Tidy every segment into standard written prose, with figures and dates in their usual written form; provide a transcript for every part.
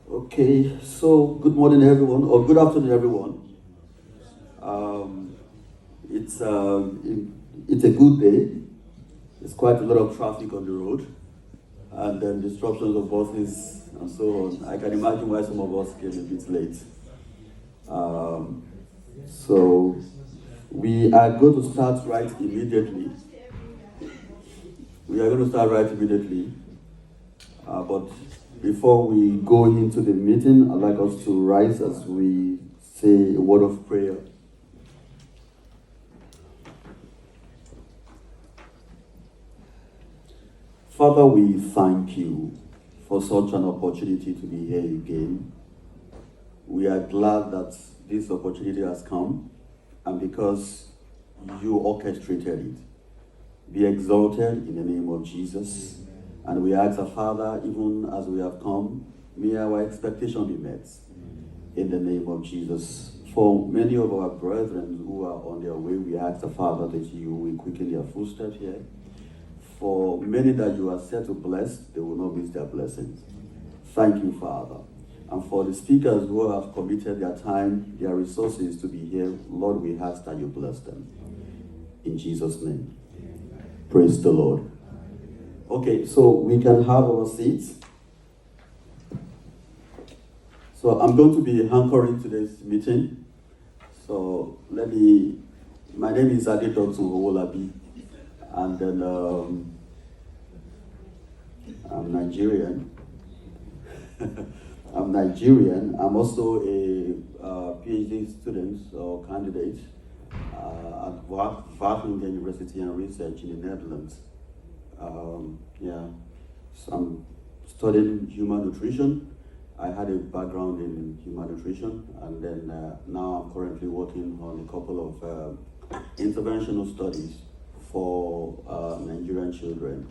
Okay, so good morning, everyone, or good afternoon, everyone. Um, it's it's a good day. There's quite a lot of traffic on the road, and then disruptions of buses and so on. I can imagine why some of us came a bit late. Um, so we are going to start right immediately. We are going to start right immediately. But before we go into the meeting, I'd like us to rise as we say a word of prayer. Father, we thank you for such an opportunity to be here again. We are glad that this opportunity has come, and because you orchestrated it. Be exalted in the name of Jesus. And we ask our Father, even as we have come, may our expectation be met in the name of Jesus. For many of our brethren who are on their way, we ask the Father that you will quicken their footsteps here. For many that you are set to bless, they will not miss their blessings. Thank you, Father. And for the speakers who have committed their time, their resources to be here, Lord, we ask that you bless them. In Jesus' name. Praise the Lord. Okay, so we can have our seats. So I'm going to be anchoring today's meeting. So my name is Adedotun Owolabi, and then I'm Nigerian. I'm also a PhD student or candidate at Wageningen University and Research in the Netherlands. So I'm studying human nutrition. I had a background in human nutrition, and then now I'm currently working on a couple of interventional studies for Nigerian children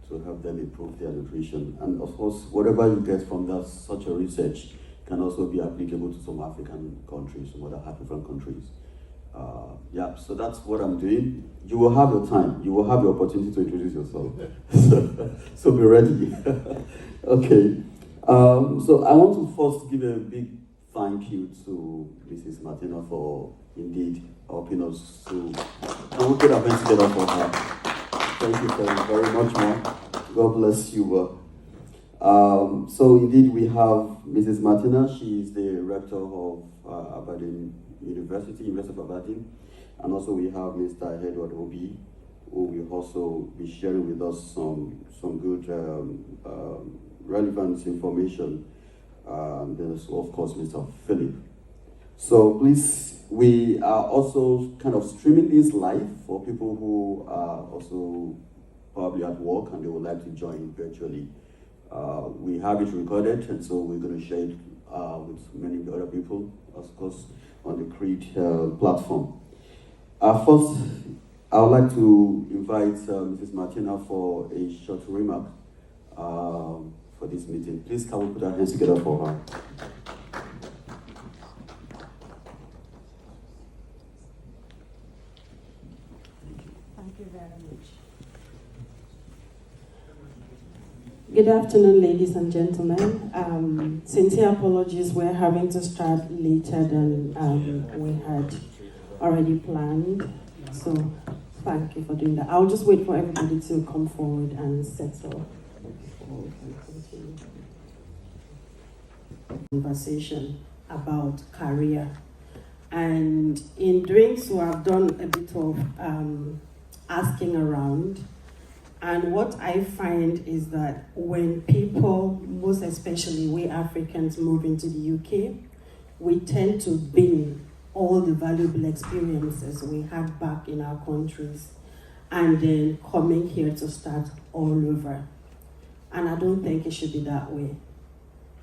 to help them improve their nutrition. And of course, whatever you get from that, such a research can also be applicable to some African countries, some other African countries. So that's what I'm doing. You will have your time. You will have the opportunity to introduce yourself. So be ready. Okay. So I want to first give a big thank you to Mrs. Martina for indeed helping us to. Can we put our hands together for her? Thank you very much, ma'am. God bless you. So indeed we have Mrs. Martina. She is the rector of Aberdeen University of Aberdeen. And also we have Mr. Edward Obi, who will also be sharing with us some good relevant information. There's of course Mr. Philip. So please, we are also kind of streaming this live for people who are also probably at work and they would like to join virtually. We have it recorded, and so we're going to share it with many other people, of course, on the Creed platform. First, I would like to invite Mrs. Martina for a short remark for this meeting. Please, can we put our hands together for her? Thank you very much. Good afternoon, ladies and gentlemen. Sincere apologies, we're having to start later than we had already planned. So thank you for doing that. I'll just wait for everybody to come forward and settle before we can continue. Conversation about career. And in doing so, I've done a bit of asking around. And what I find is that when people, most especially we Africans, move into the UK, we tend to bin all the valuable experiences we had back in our countries and then coming here to start all over. And I don't think it should be that way.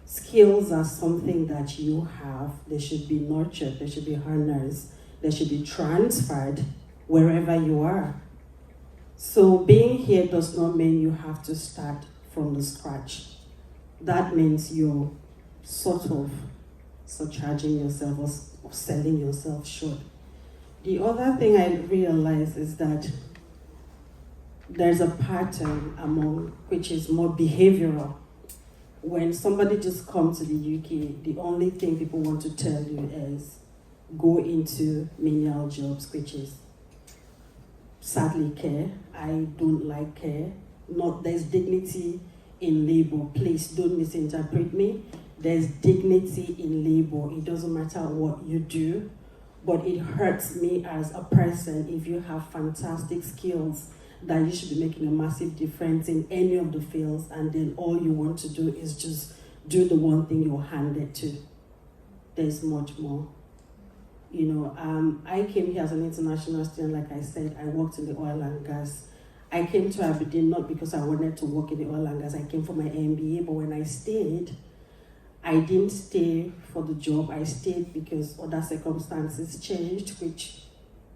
Skills are something that you have. They should be nurtured, they should be harnessed, they should be transferred wherever you are. So being here does not mean you have to start from the scratch. That means you're sort of surcharging yourself or selling yourself short. The other thing I realize is that there's a pattern among, which is more behavioral, when somebody just comes to the UK, the only thing people want to tell you is go into menial jobs, which is sadly care. I don't like care. Not there's dignity in labor. Please don't misinterpret me. There's dignity in labor. It doesn't matter what you do, but it hurts me as a person if you have fantastic skills that you should be making a massive difference in any of the fields, and then all you want to do is just do the one thing you're handed to. There's much more. I came here as an international student, like I said. I worked in the oil and gas. I came to Aberdeen not because I wanted to work in the oil and gas. I came for my MBA, but when I stayed, I didn't stay for the job. I stayed because other circumstances changed, which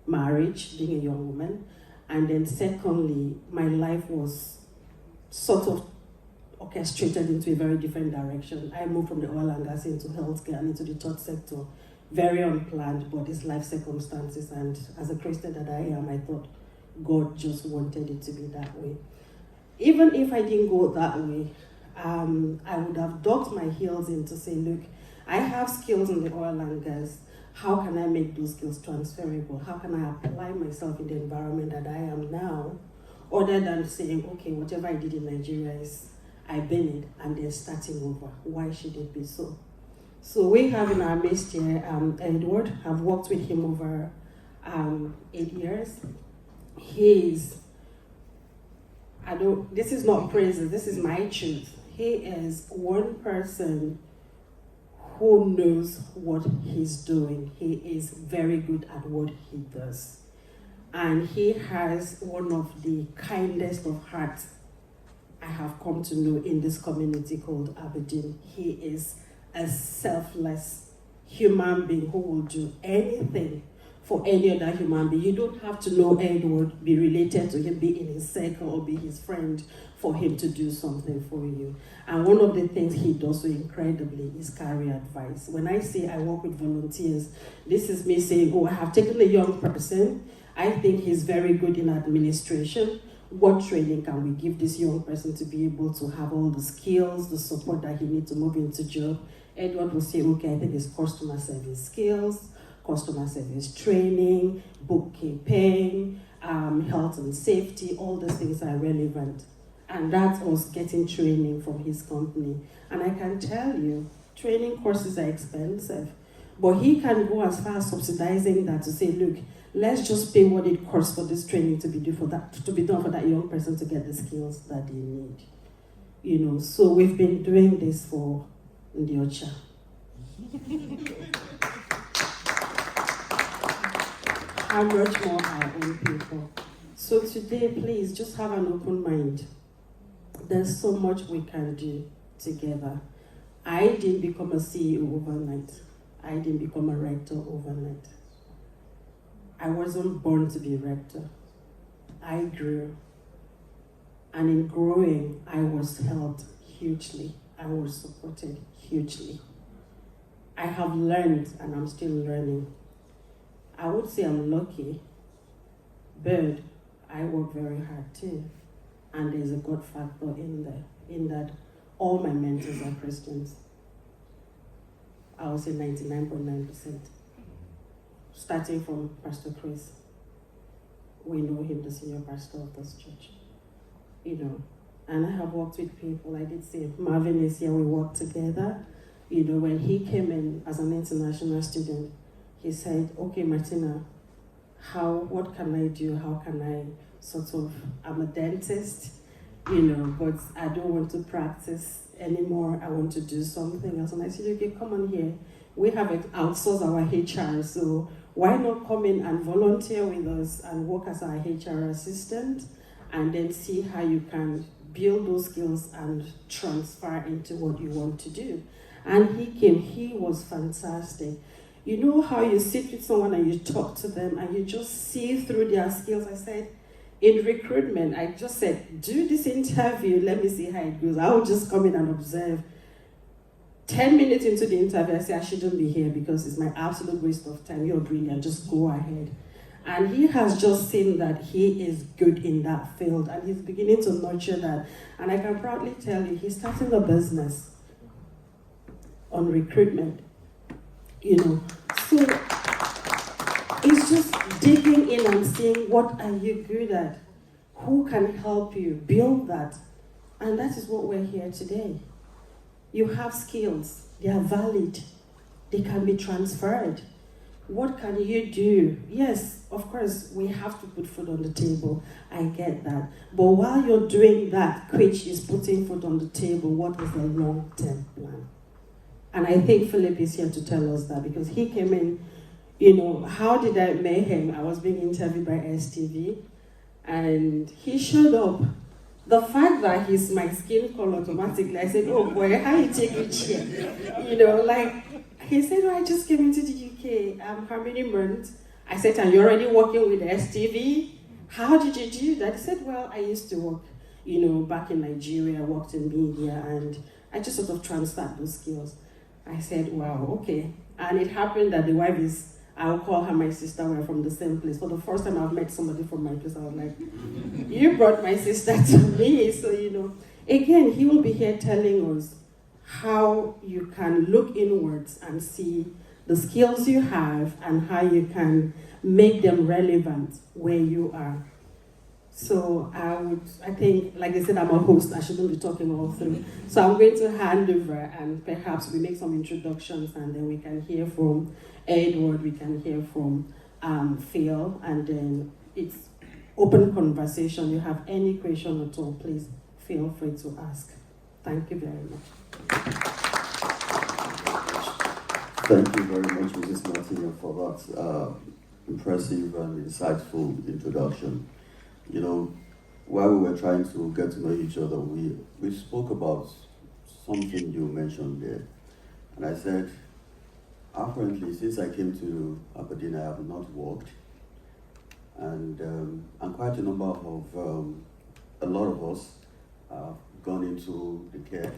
marriage, being a young woman. And then secondly, my life was sort of orchestrated into a very different direction. I moved from the oil and gas into healthcare and into the third sector. Very unplanned, but it's life circumstances. And as a Christian that I am, I thought God just wanted it to be that way. Even if I didn't go that way, I would have dug my heels in to say, look, I have skills in the oil and gas. How can I make those skills transferable? How can I apply myself in the environment that I am now, other than saying, okay, whatever I did in Nigeria is, I've been it, and then starting over. Why should it be so? So we have in our midst here, Edward. I've worked with him over 8 years. This is not praises, this is my truth. He is one person who knows what he's doing. He is very good at what he does. And he has one of the kindest of hearts I have come to know in this community called Aberdeen. He is a selfless human being who will do anything for any other human being. You don't have to know Edward, be related to him, be in his circle, or be his friend for him to do something for you. And one of the things he does so incredibly is career advice. When I say I work with volunteers, this is me saying, oh, I have taken a young person. I think he's very good in administration. What training can we give this young person to be able to have all the skills, the support that he needs to move into job? Edward will say, okay, I think it's customer service skills, customer service training, bookkeeping, health and safety, all those things are relevant. And that's us getting training from his company. And I can tell you, training courses are expensive, but he can go as far as subsidizing that to say, look, let's just pay what it costs for this training to be done for that young person to get the skills that they need. So we've been doing this for Ndiocha. How much more our own people. So today, please just have an open mind. There's so much we can do together. I didn't become a CEO overnight. I didn't become a rector overnight. I wasn't born to be a rector. I grew. And in growing, I was helped hugely. I was supported hugely. I have learned, and I'm still learning. I would say I'm lucky, but I work very hard too. And there's a God factor in there, in that all my mentors are Christians. I would say 99.9%. Starting from Pastor Chris. We know him, the senior pastor of this church. And I have worked with people. I did say Marvin is here, we worked together. When he came in as an international student, he said, okay, Martina, what can I do? How can I I'm a dentist, but I don't want to practice anymore. I want to do something else. And I said, okay, come on here. We have outsourced our HR, so why not come in and volunteer with us and work as our HR assistant, and then see how you can build those skills and transfer into what you want to do. And he came, he was fantastic. You know how you sit with someone and you talk to them and you just see through their skills. I said, in recruitment, I just said, do this interview, let me see how it goes. I'll just come in and observe. 10 minutes into the interview, I say, I shouldn't be here because it's my absolute waste of time. You're brilliant, just go ahead. And he has just seen that he is good in that field and he's beginning to nurture that. And I can proudly tell you, he's starting a business. on recruitment, you know. So it's just digging in and seeing what are you good at, who can help you build that, and that is what we're here today. You have skills, they are valid, they can be transferred. What can you do? Yes, of course, we have to put food on the table. I get that. But while you're doing that, which is putting food on the table, what is the long-term plan? And I think Philip is here to tell us that, because he came in, you know, how did I meet him? I was being interviewed by STV, and he showed up. The fact that he's my skin color automatically, I said, oh boy, how you take it here? You know, like, he said, oh, I just came into the UK, how many months? I said, and you're already working with STV? How did you do that? He said, well, I used to work, you know, back in Nigeria, I worked in media, and I just sort of transferred those skills. I said, wow, okay. And it happened that the wife is, I'll call her my sister, we're from the same place. For the first time I've met somebody from my place, I was like, you brought my sister to me. So, you know, again, he will be here telling us how you can look inwards and see the skills you have and how you can make them relevant where you are. So I think, like I said, I'm a host, I shouldn't be talking all through. So I'm going to hand over, and perhaps we make some introductions, and then we can hear from Edward, we can hear from Phil, and then it's open conversation. You have any question at all, please feel free to ask. Thank you very much. Thank you very much, Mrs. Martina, for that impressive and insightful introduction. You know, while we were trying to get to know each other, we spoke about something you mentioned there. And I said, apparently, since I came to Aberdeen, I have not worked. And quite a number of, a lot of us have gone into the care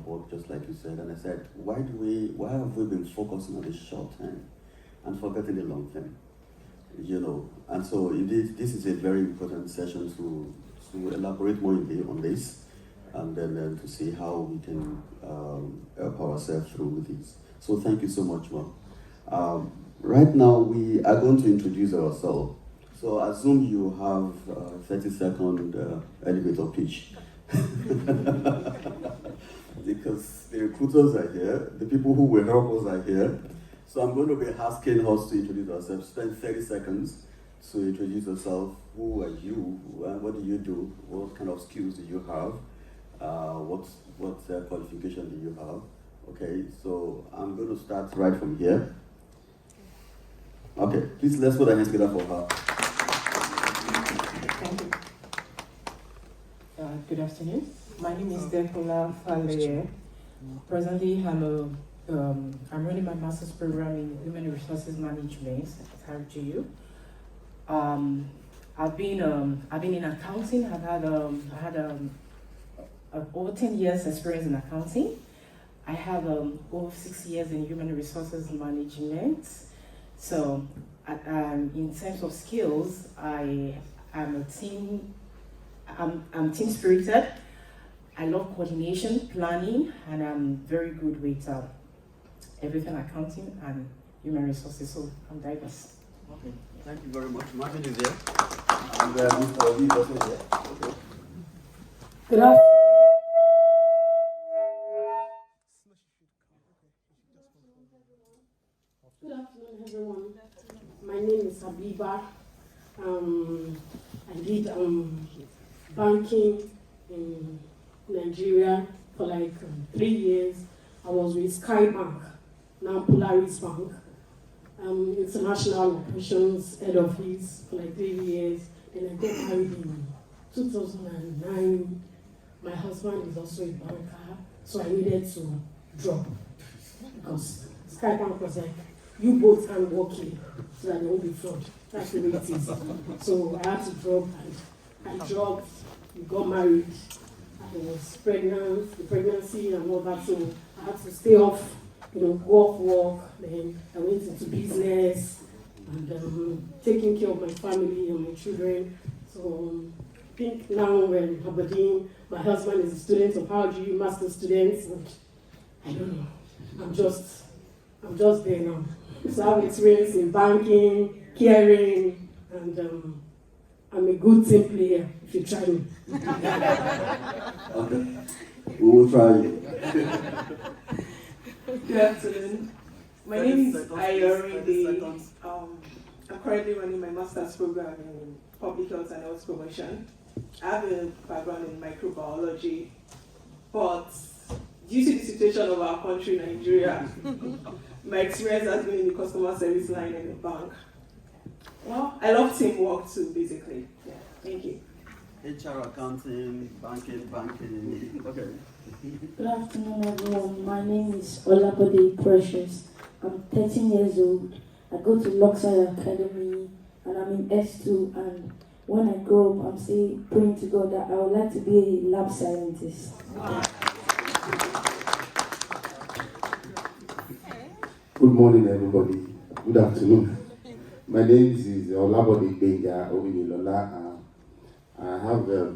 work, just like you said. And I said, why have we been focusing on the short term and forgetting the long term? You know, and so this is a very important session to elaborate more on this, and then to see how we can help ourselves through this. So thank you so much, Mom. Right now we are going to introduce ourselves. So assume you have a 30-second elevator pitch. Because the recruiters are here, the people who will help us are here. So I'm going to be asking us to introduce ourselves. Spend 30 seconds to introduce yourself. Who are you? What do you do? What kind of skills do you have? What qualification do you have? Okay, so I'm going to start right from here. Okay, please let's put our hands together for her. Thank you. Good afternoon. My name is Dekola Faleye. Presently, I'm running my master's program in human resources management at RGU. I've been in accounting. I had over 10 years experience in accounting. I have over 6 years in human resources management. So, in terms of skills, I'm team spirited. I love coordination, planning, and I'm very good with everything accounting and human resources, so I'm diverse. Okay, thank you very much. Martin is here, and Mr. Obi is also here. Okay. Good afternoon. Good afternoon, everyone. My name is Habiba. I did banking in Nigeria for like 3 years. I was with Skybank, now Polaris Bank, international operations head office for like 3 years. Then I got married in 2009. My husband is also a banker, so I needed to drop because Skybank was like, you both can work here so that there won't be fraud. That's the way it is. So I had to drop, and I dropped, we got married. I was pregnant, the pregnancy and all that, so I had to stay off, go off work. Then I went into business and taking care of my family and my children. So I think now we're Aberdeen. My husband is a student of RGU, master's student, and I don't know. I'm just there now. So I have experience in banking, caring, and I'm a good team player if you try me. Okay, we will try you. Good afternoon. My name is Ayori. I'm currently running my master's program in public health and health promotion. I have a background in microbiology, but due to the situation of our country, Nigeria, my experience has been in the customer service line in the bank. Well, I love teamwork too, basically. Yeah, thank you. HR, accounting, banking. Okay. Good afternoon, everyone. My name is Olabode Precious. I'm 13 years old. I go to Luxor Academy and I'm in S2. And when I grow up, I'm still praying to God that I would like to be a lab scientist. Good morning, everybody. Good afternoon. My name is Olabode Benga Owinilola. I have a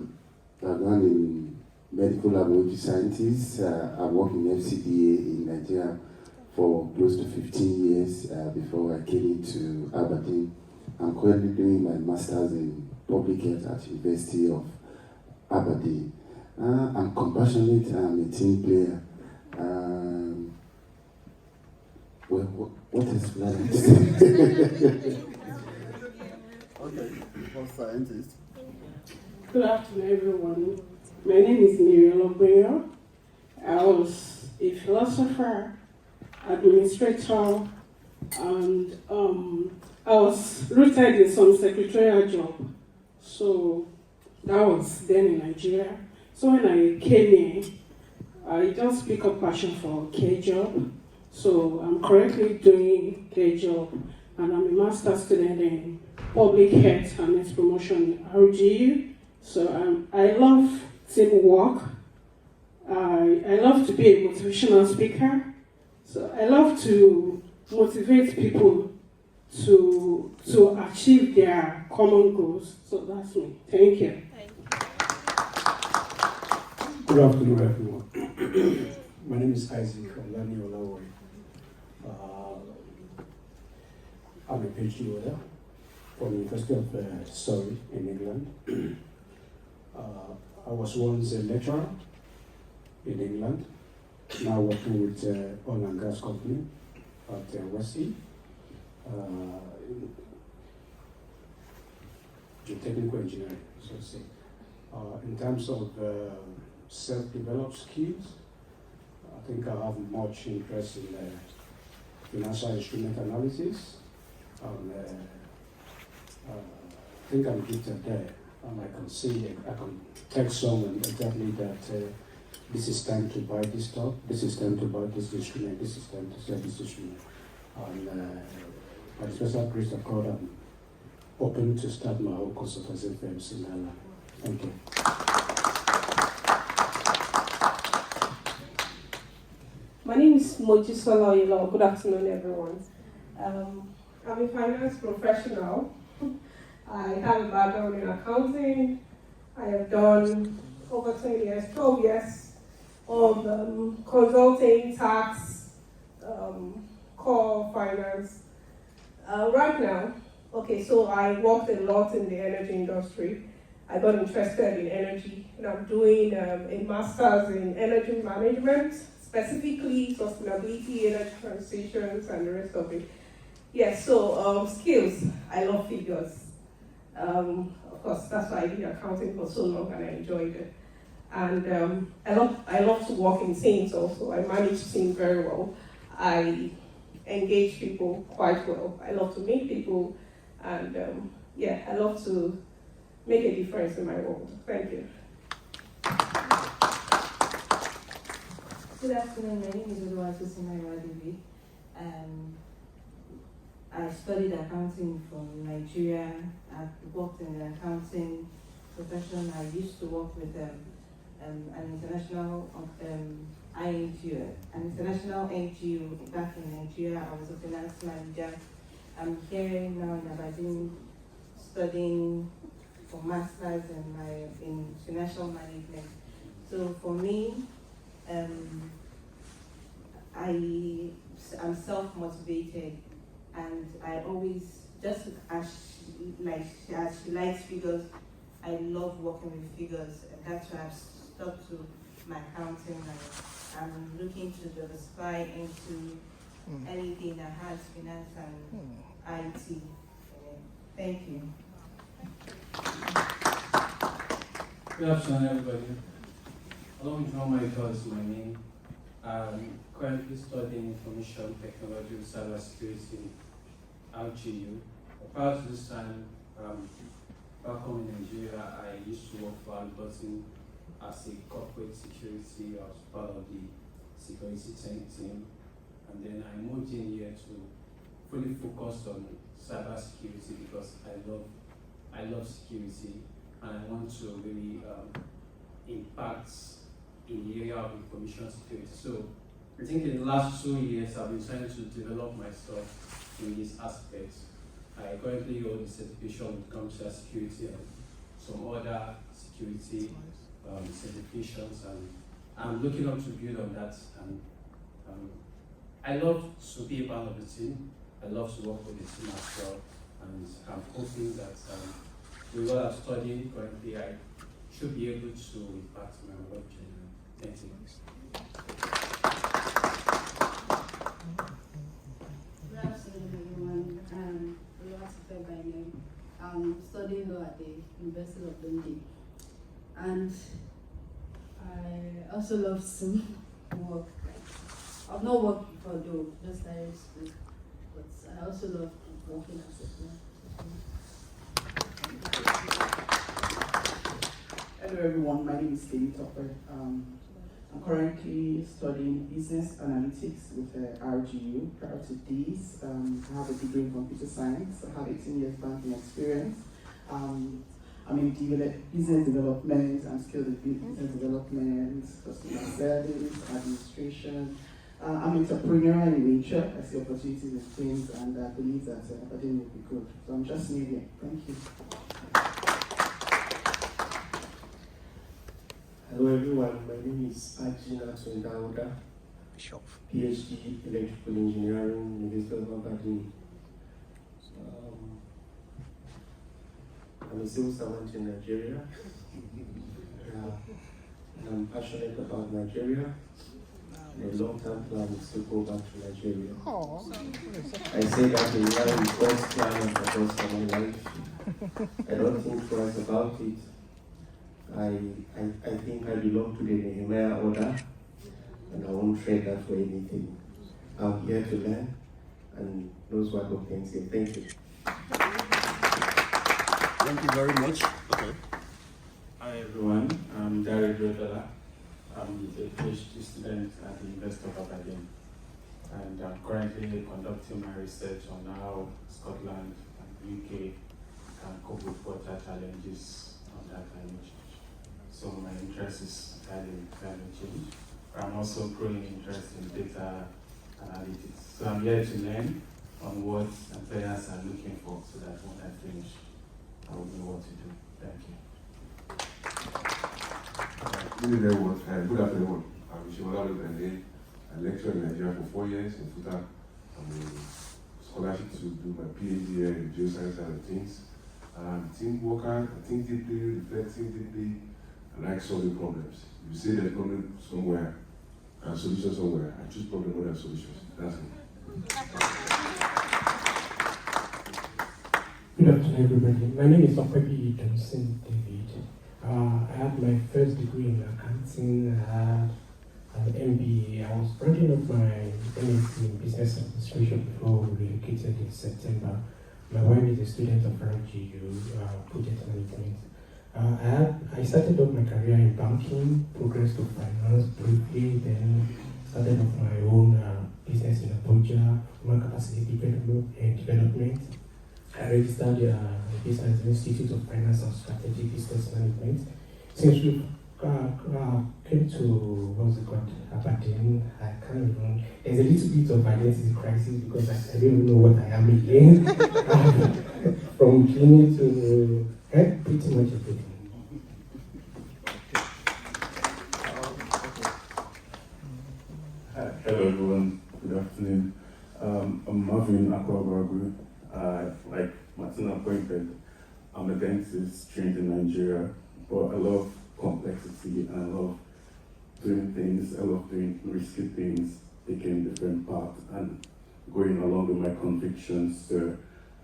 background in medical laboratory sciences. I worked in FCDA in Nigeria for close to 15 years before I came into Aberdeen. I'm currently doing my master's in public health at University of Aberdeen. I'm compassionate. I'm a team player. What is that? Okay, for scientists. Good afternoon, everyone. My name is Miriam Obeyo. I was a philosopher, administrator, and I was rooted in some secretarial job. So that was then in Nigeria. So when I came here, I just picked up passion for care job. So I'm currently doing care job, and I'm a master's student in public health and health promotion at RGU. So I love teamwork. I love to be a motivational speaker. So I love to motivate people to achieve their common goals. So that's me. Thank you. Good afternoon, everyone. My name is Isaac Olani Olawoy. I'm a PhD holder from the University of Surrey in England. I was once a lecturer in England, now working with oil and gas company at West geotechnical engineering, so to say. In terms of self-developed skills, I think I have much interest in financial instrument analysis. I think I'm gifted there, and I can see, I can tell someone exactly that this is time to buy this stock, this is time to buy this instrument, this is time to sell this instrument. And by the special grace of God, I'm open to start my own consultancy firms in Ireland. Thank you. My name is Mojisola Oyelo. Good afternoon, everyone. I'm a finance professional. I have a background in accounting. I have done over 12 years of consulting, tax, core finance. Right now, so I worked a lot in the energy industry. I got interested in energy, and I'm doing a master's in energy management, specifically sustainability, energy transitions, and the rest of it. Yes, so skills, I love figures. Of course, that's why I did accounting for so long, and I enjoyed it. And I love to work in teams also. I manage teams very well. I engage people quite well. I love to meet people, and I love to make a difference in my world. Thank you. Good afternoon, my name is Oluwatosin Susimaiwa. I studied accounting from Nigeria. I've worked in the accounting profession. I used to work with an international INGO, an international NGO back in Nigeria. I was a finance manager. I'm here now in Aberdeen studying for masters in financial management. So for me, I'm self-motivated, and I always, just as she likes figures, I love working with figures, and that's why I've stuck to my accounting, and I'm looking to diversify into anything that has finance and IT. Thank you. Good afternoon, everybody. Along with John Michael is my name. I'm currently studying information technology and cybersecurity in RGU. Prior to this time, back home in Nigeria, I used to work for Albertin as a corporate security. I was part of the security team. And then I moved in here to fully focus on cybersecurity because I love security, and I want to really impact in the area of information security. So I think in the last 2 years I've been trying to develop myself in this aspect. I currently hold a certification when it comes to security and some other security certifications, and I'm looking up to build on that. And I love to be a part of the team. I love to work with the team as well, and I'm hoping that with what I'm studying currently, I should be able to impact my work generally. Thank you. Good afternoon, everyone. I'm Oluwatife by name. I'm studying law at the University of Dundee, and I also love to work. I've not worked before though, just started school, but I also love working as a lawyer. Hello everyone, my name is David Topper. I'm currently studying business analytics with RGU. Prior to this, I have a degree in computer science. I have 18 years banking experience. I'm in business development and skilled in business development, customer service, administration. I'm entrepreneurial in nature. I see opportunities in things, and I believe that academia will be good. So I'm just new here. Thank you. Hello everyone, my name is Ajina Twendauda, PhD Electrical Engineering, University of Aberdeen. I'm a civil servant in Nigeria. And I'm passionate about Nigeria. My long-term plan is to go back to Nigeria. I say that in line with God's plan and purpose for my life. I don't think twice about it. I think I belong to the Nehemiah order, and I won't trade that for anything. I'm here to learn, and those who are going to say thank you. Thank you very much. Okay. Hi everyone, I'm Dario Dodala. I'm a PhD student at the University of Aberdeen, and I'm currently conducting my research on how Scotland and UK can cope with water challenges under climate change. So my interest is highly in climate change. I'm also growing interest in data analytics. So I'm here to learn on what employers are looking for, so that when I finish, I will know what to do. Thank you. Thank you very much. Good afternoon. I'm Shimola Lubende. I lecture in Nigeria for 4 years in FUTA. I'm a scholarship to do my PhD here in geoscience and things. I'm a team worker, I think deeply, reflecting deeply. I like solving problems. If you say there's a problem somewhere and a solution somewhere, I choose problem more than solutions. That's it. Good afternoon, everybody. My name is Okwebi Johnson David. I had my first degree in accounting. I had an MBA. I was rounding up my MSc in business administration before we relocated in September. My wife is a student of RGU, project management. I started off my career in banking, progressed to finance briefly, then started off my own business in Abuja, human capacity development. I registered the Business Institute of Finance and Strategic Business Management. Since we came to, what's it called, Aberdeen, I can't even, there's a little bit of identity crisis because I don't even know what I am again. From cleaning to pretty much everything. Hello everyone, Good afternoon. I'm Marvin Akwabagu. Like Martina pointed, I'm a dentist trained in Nigeria, but I love complexity and I love doing things. I love doing risky things, taking different paths and going along with my convictions. So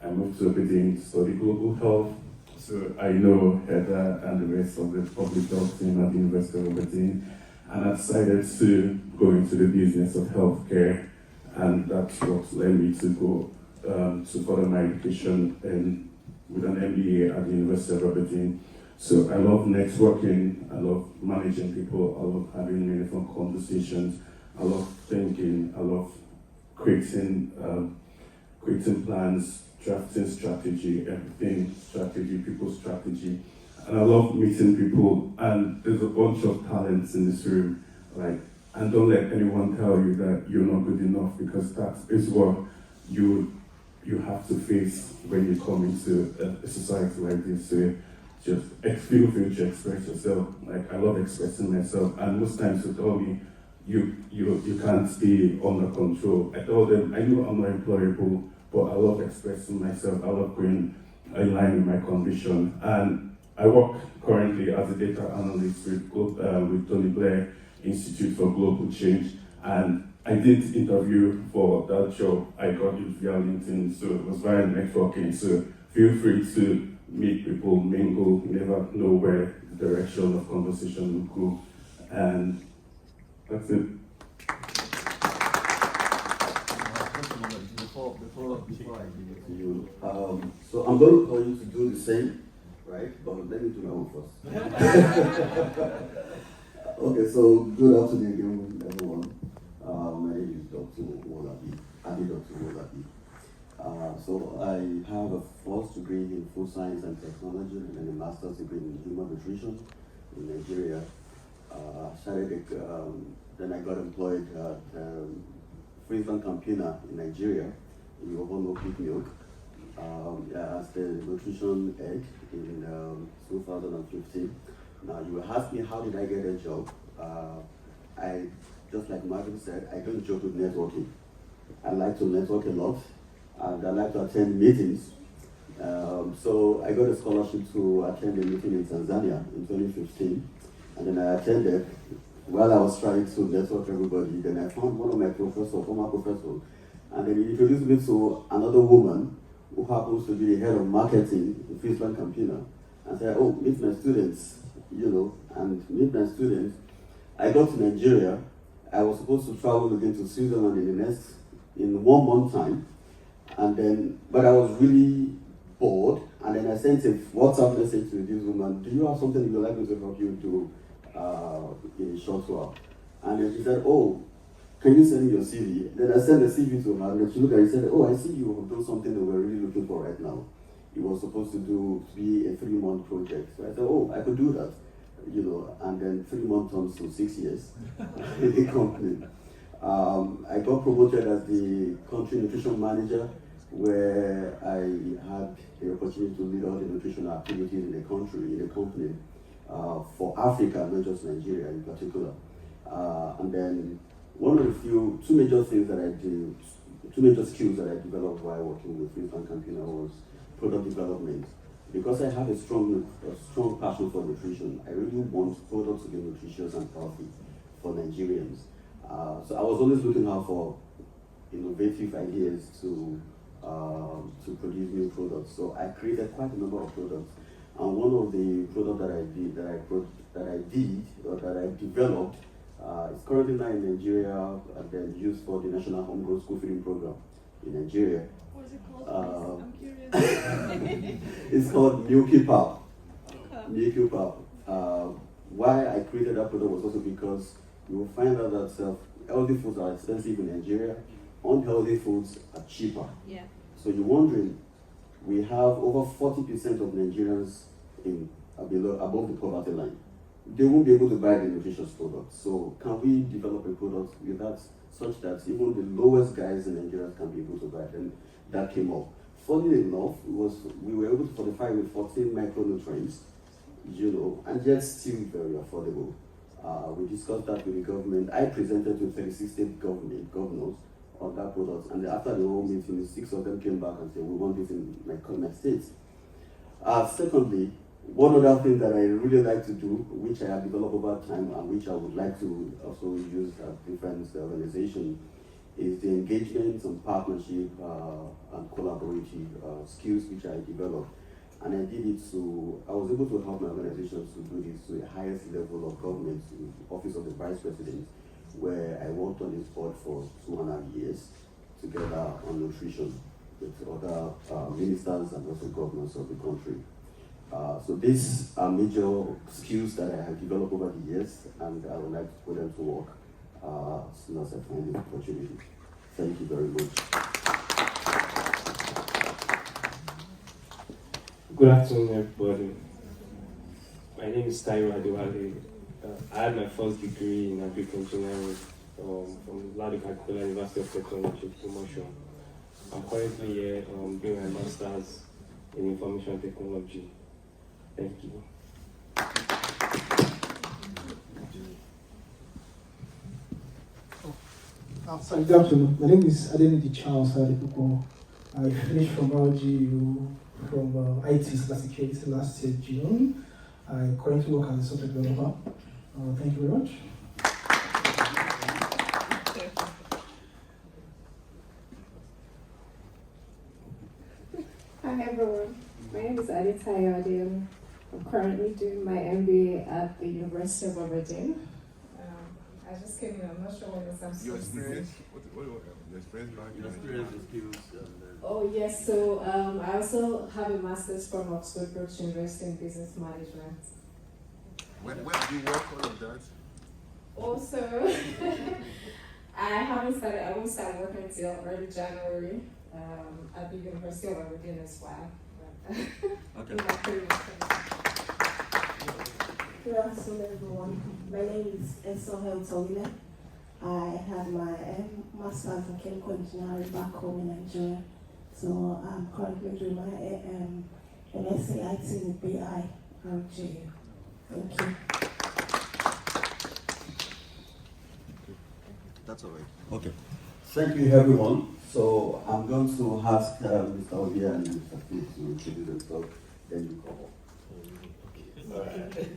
I moved to Aberdeen to study global health. So I know Heather and the rest of the public health team at the University of Aberdeen, and I decided to go into the business of healthcare, and that's what led me to go to further my education with an MBA at the University of Aberdeen. So I love networking, I love managing people, I love having meaningful conversations, I love thinking, I love creating plans, drafting strategy, everything strategy, people's strategy. And I love meeting people, and there's a bunch of talents in this room. And don't let anyone tell you that you're not good enough, because that is what you have to face when you come into a society like this. So just feel free to express yourself. I love expressing myself, and most times they tell me you can't be under control. I tell them I know I'm not employable, but I love expressing myself. I love going in line with my condition. And I work currently as a data analyst with Tony Blair Institute for Global Change. And I did interview for that job. I got it via LinkedIn, so it was via networking. So feel free to meet people, mingle. You never know where the direction of conversation will go. And that's it. Before I give it to you, so I'm going to call you to do the same, right? But let me do my own first. Okay, so good afternoon again, everyone. My name is Dr. Wolabi, Dr. Wolabi. So I have a first degree in food science and technology, and then a master's degree in human nutrition in Nigeria. Then I got employed at Friesland Campina in Nigeria. You all know pig milk. As the nutrition head in 2015. Now you will ask me, how did I get a job? I, just like Marvin said, I don't joke with networking. I like to network a lot, and I like to attend meetings. So I got a scholarship to attend a meeting in Tanzania in 2015, and then I attended. While I was trying to network everybody, then I found one of my former professors, and then he introduced me to another woman who happens to be the head of marketing in Friesland Campina, and said, oh, meet my students, and meet my students. I got to Nigeria. I was supposed to travel again to Switzerland in 1 month time, but I was really bored, and then I sent a WhatsApp message to this woman, do you have something you would like me to help you do in a short while? And then she said, oh, can you send me your CV? Then I sent the CV to her, and she looked at it and said, oh, I see you have done something that we're really looking for right now. It was supposed to be a 3-month project. So I said, oh, I could do that, and then 3 months turns to 6 years in the company. I got promoted as the country nutrition manager, where I had the opportunity to lead all the nutritional activities in the company, for Africa, not just Nigeria in particular. And then one of the two major skills that I developed while working with Friesland Campina was product development. Because I have a strong passion for nutrition, I really want products to be nutritious and healthy for Nigerians. So I was always looking out for innovative ideas to produce new products. So I created quite a number of products. And one of the products that I developed is currently now in Nigeria and then used for the National Homegrown School Feeding Program in Nigeria. What is it called? I'm curious. It's called Milky Pap. Milky Pap. Why I created that product was also because you will find out that healthy foods are expensive in Nigeria, unhealthy foods are cheaper. Yeah. So you're wondering, we have over 40% of Nigerians above the poverty line. They won't be able to buy the nutritious products. So can we develop a product with that, such that even the lowest guys in Nigeria can be able to buy it? And that came up. Funnily enough, we were able to fortify with 14 micronutrients, and yet still very affordable. We discussed that with the government. I presented to 36 state governors on that product. And after the whole meeting, 6 of them came back and said, we want this in my state. Secondly, one other thing that I really like to do, which I have developed over time and which I would like to also use at different organizations, is the engagement and partnership and collaborative skills which I developed. And I did it I was able to help my organizations to do this to the highest level of government, the Office of the Vice President, where I worked on this board for 2.5 years together on nutrition with other ministers and also governors of the country. So these are major skills that I have developed over the years, and I would like to put them to work as soon as I find the opportunity. Thank you very much. Good afternoon, everybody. My name is Tayo Adewale. I had my first degree in agriculture engineering from Ladikakula University of Technology, Promotion. I'm currently here doing my master's in information technology. Thank you. Sorry, good afternoon. My name is Adeniji Charles Adepupo. I finished from RGU from IT cybersecurity last year, June. I currently work as a software developer. Thank you very much. Hi everyone, my name is Adita Yadim. I'm currently doing my MBA at the University of Aberdeen. I just came in, I'm not sure what I'm supposed to say. Your experience back Your experience, the skills. Oh yes, so I also have a master's from Oxford Brookes University in Business Management. When do you work all of that? Also, I won't start working until early January at the University of Aberdeen as well. Okay. Good afternoon, everyone. My name is Esohel Tolile. I had my master's in chemical engineering back home in Nigeria. So I'm currently doing my MSc IT with BI RGU. Thank you. That's all right. Okay. Thank you, everyone. So I'm going to ask Mr. Ovia and Mr. Phillips to introduce themselves, then you call. All right.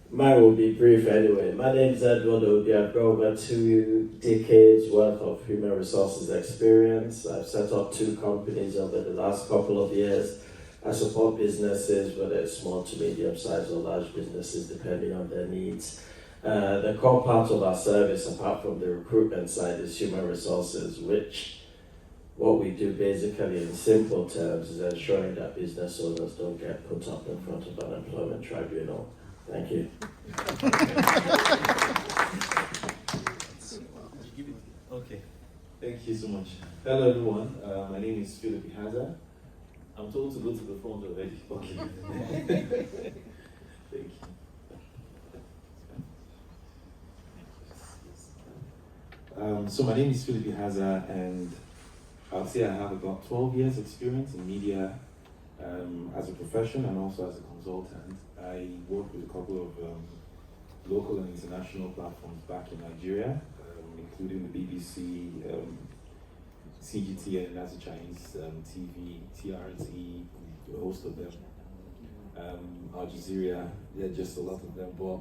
Mine will be brief anyway. My name is Edward Obi. I've got over 2 decades worth of human resources experience. I've set up 2 companies over the last couple of years. I support businesses, whether it's small to medium-sized or large businesses, depending on their needs. The core part of our service, apart from the recruitment side, is human resources, which what we do basically in simple terms is ensuring that business owners don't get put up in front of an employment tribunal. Thank you. Okay, thank you so much. Hello everyone, my name is Philip Ihaza. I'm told to go to the front already. Okay. Thank you. So my name is Philip Ihaza, and I would say I have about 12 years experience in media as a profession and also as a consultant. I work with a couple of local and international platforms back in Nigeria, including the BBC, CGTN, that's a Chinese TV, TRT, a host of them, Al Jazeera, yeah, just a lot of them. But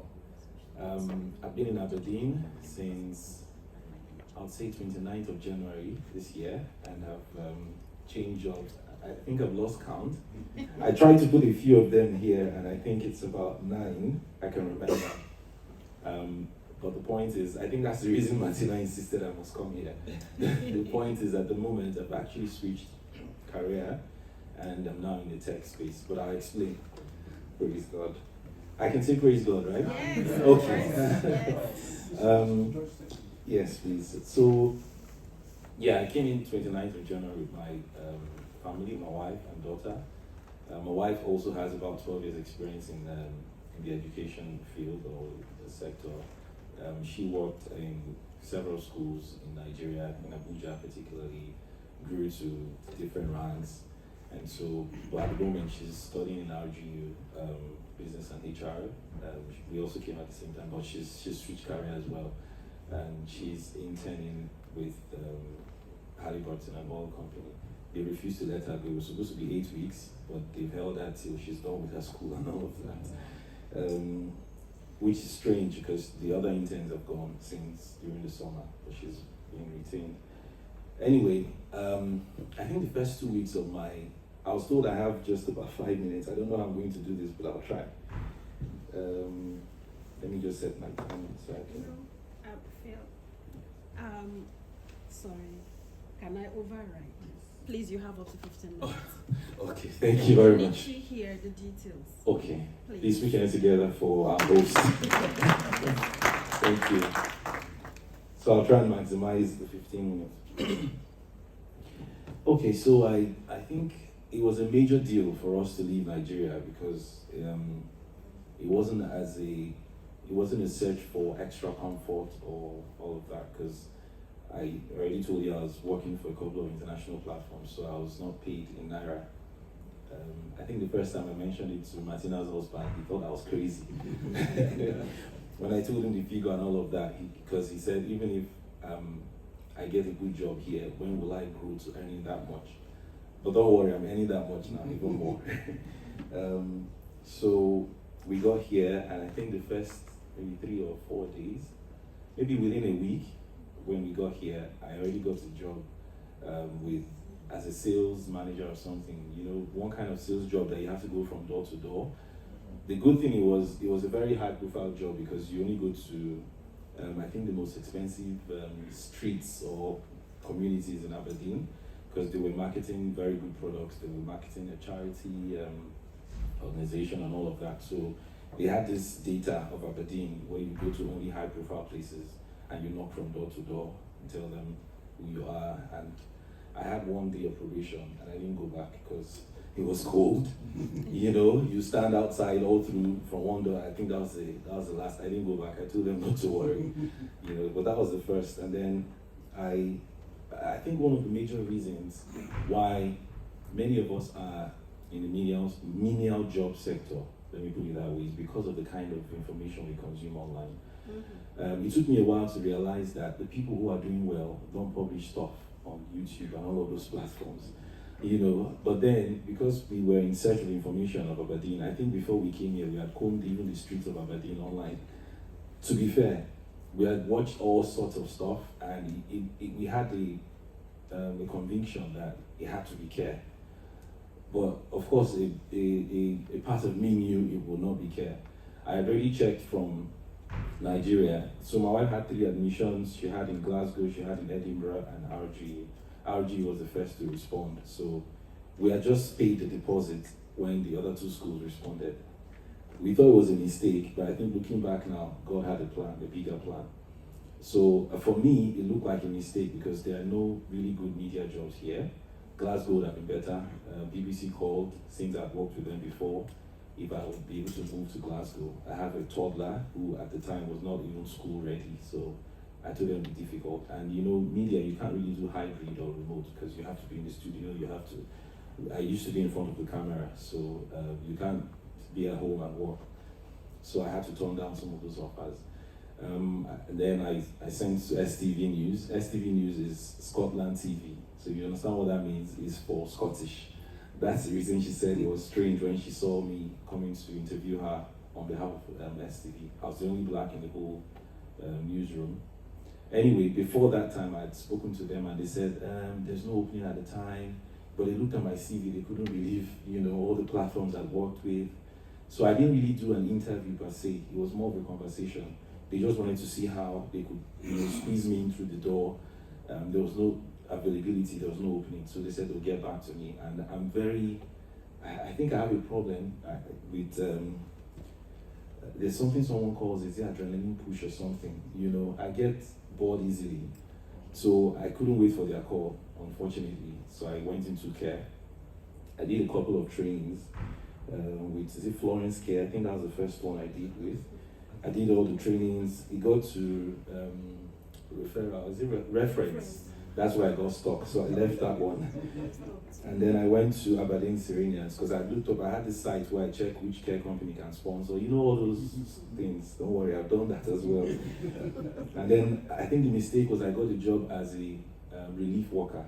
I've been in Aberdeen since, I'll say 29th of January this year, and I've changed jobs. I think I've lost count. I tried to put a few of them here, and I think it's about 9 I can remember. But the point is, I think that's the reason Martina insisted I must come here. The point is, at the moment, I've actually switched career, and I'm now in the tech space. But I'll explain. Praise God. I can say praise God, right? Yes. Okay. Yes. Yes, please. So, yeah, I came in 29th of January with my family, my wife and daughter. My wife also has about 12 years experience in the education field or the sector. She worked in several schools in Nigeria, in Abuja particularly, grew to different ranks. And so, but at the moment, she's studying in RGU, business and HR. We also came at the same time, but she's switched career as well. And she's interning with Halliburton, an oil company. They refused to let her go. It was supposed to be 8 weeks, but they've held her till she's done with her school and all of that. Which is strange because the other interns have gone since during the summer, but she's being retained. Anyway, I think the first 2 weeks of I was told I have just about 5 minutes. I don't know how I'm going to do this, but I'll try. Let me just set my time so I can. Phil, sorry, can I override? Please, you have up to 15 minutes. Okay, thank you very much. Let me hear the details. Okay, Please. put your hands together for our host. Thank you. So I'll try and maximize the 15 minutes. Okay, so I think it was a major deal for us to leave Nigeria because it wasn't a search for extra comfort or all of that, because I already told you I was working for a couple of international platforms, so I was not paid in Naira. I think the first time I mentioned it to Martina's husband, he thought I was crazy. When I told him the figure and all of that, because he said, even if I get a good job here, when will I grow to earning that much? But don't worry, I'm earning that much now, even more. So we got here, and I think the first maybe 3 or 4 days, maybe within a week, when we got here, I already got a job as a sales manager or something. You know, one kind of sales job that you have to go from door to door. The good thing it was a very high profile job because you only go to, I think, the most expensive streets or communities in Aberdeen, because they were marketing very good products. They were marketing a charity organization and all of that. So they had this data of Aberdeen where you go to only high profile places and you knock from door to door and tell them who you are. And I had 1 day of probation and I didn't go back because it was cold. You know, you stand outside all through from one door. I think that was the last. I didn't go back. I told them not to worry. You know, but that was the first. And then I think one of the major reasons why many of us are in the menial job sector, let me put it that way, is because of the kind of information we consume online. It took me a while to realize that the people who are doing well don't publish stuff on YouTube and all of those platforms, you know. But then, because we were in search of information of Aberdeen, I think before we came here, we had combed even the streets of Aberdeen online. To be fair, we had watched all sorts of stuff, and we had a conviction that it had to be care. But of course, a part of me knew it would not be care. I had already checked from Nigeria. So my wife had 3 admissions. She had in Glasgow, she had in Edinburgh, and RG. RG was the first to respond. So we had just paid the deposit when the other 2 schools responded. We thought it was a mistake, but I think looking back now, God had a plan, a bigger plan. So for me, it looked like a mistake because there are no really good media jobs here. Glasgow would have been better. BBC called, since I'd worked with them before, if I would be able to move to Glasgow. I have a toddler who at the time was not even school ready, so I told them it would be difficult. And you know, media, you can't really do hybrid or remote because you have to be in the studio, I used to be in front of the camera, so you can't be at home and work. So I had to turn down some of those offers. And then I sent to STV News. STV News is Scotland TV. So you understand what that means? It's for Scottish. That's the reason she said it was strange when she saw me coming to interview her on behalf of STV. I was the only black in the whole newsroom. Anyway, before that time, I had spoken to them and they said, there's no opening at the time. But they looked at my CV, they couldn't believe, you know, all the platforms I'd worked with. So I didn't really do an interview per se. It was more of a conversation. They just wanted to see how they could, you know, squeeze me in through the door. There was no availability, there was no opening. So they said they'll get back to me. And I think I have a problem with, there's something someone calls, is it adrenaline push or something? You know, I get bored easily. So I couldn't wait for their call, unfortunately. So I went into care. I did a couple of trainings with, is it Florence Care? I think that was the first one I did with. I did all the trainings. It got to referral, is it reference That's where I got stuck. So I left that one. And then I went to Aberdeen Serenians because I looked up, I had this site where I check which care company can sponsor. You know all those things. Don't worry, I've done that as well. And then I think the mistake was I got the job as a relief worker.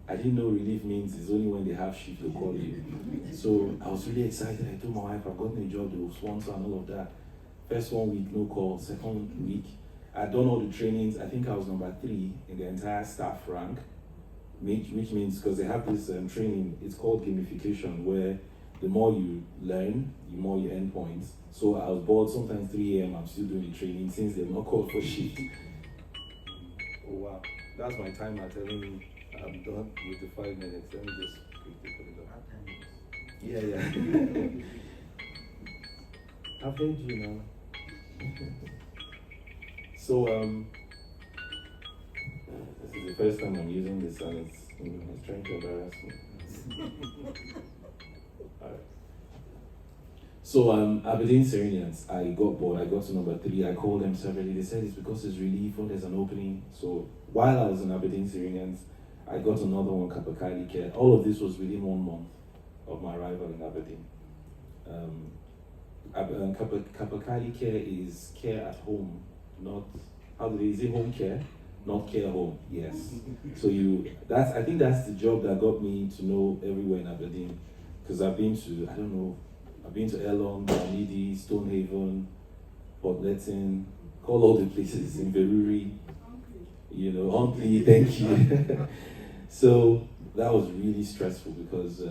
I didn't know relief means it's only when they have shift to call you. So I was really excited. I told my wife I've gotten a job, they will sponsor and all of that. First 1 week, no call. Second week, I'd done all the trainings. I think I was number 3 in the entire staff rank, which means because they have this training, it's called gamification, where the more you learn, the more you earn points. So I was bored, sometimes 3 a.m. I'm still doing the training since they've not called for shift. Oh wow, that's my timer telling me I'm done with the 5 minutes. Let me just quickly put it up. Yeah. I've heard you now. So this is the first time I'm using this and it's trying to embarrass me. Alright. So Aberdeen Serenians, I got bored, I got to number 3, I called them separately, they said it's because it's relief when there's an opening. So while I was in Aberdeen Serenians, I got another one, Kapakali Care. All of this was within 1 month of my arrival in Aberdeen. Kapakali Care is care at home, not, is it home care? Not care home, yes. So I think that's the job that got me to know everywhere in Aberdeen. Because I've been to, I've been to Elon, Balmidi, Stonehaven, Port Letton, call all the places in Veruri, Huntley, thank you. So that was really stressful because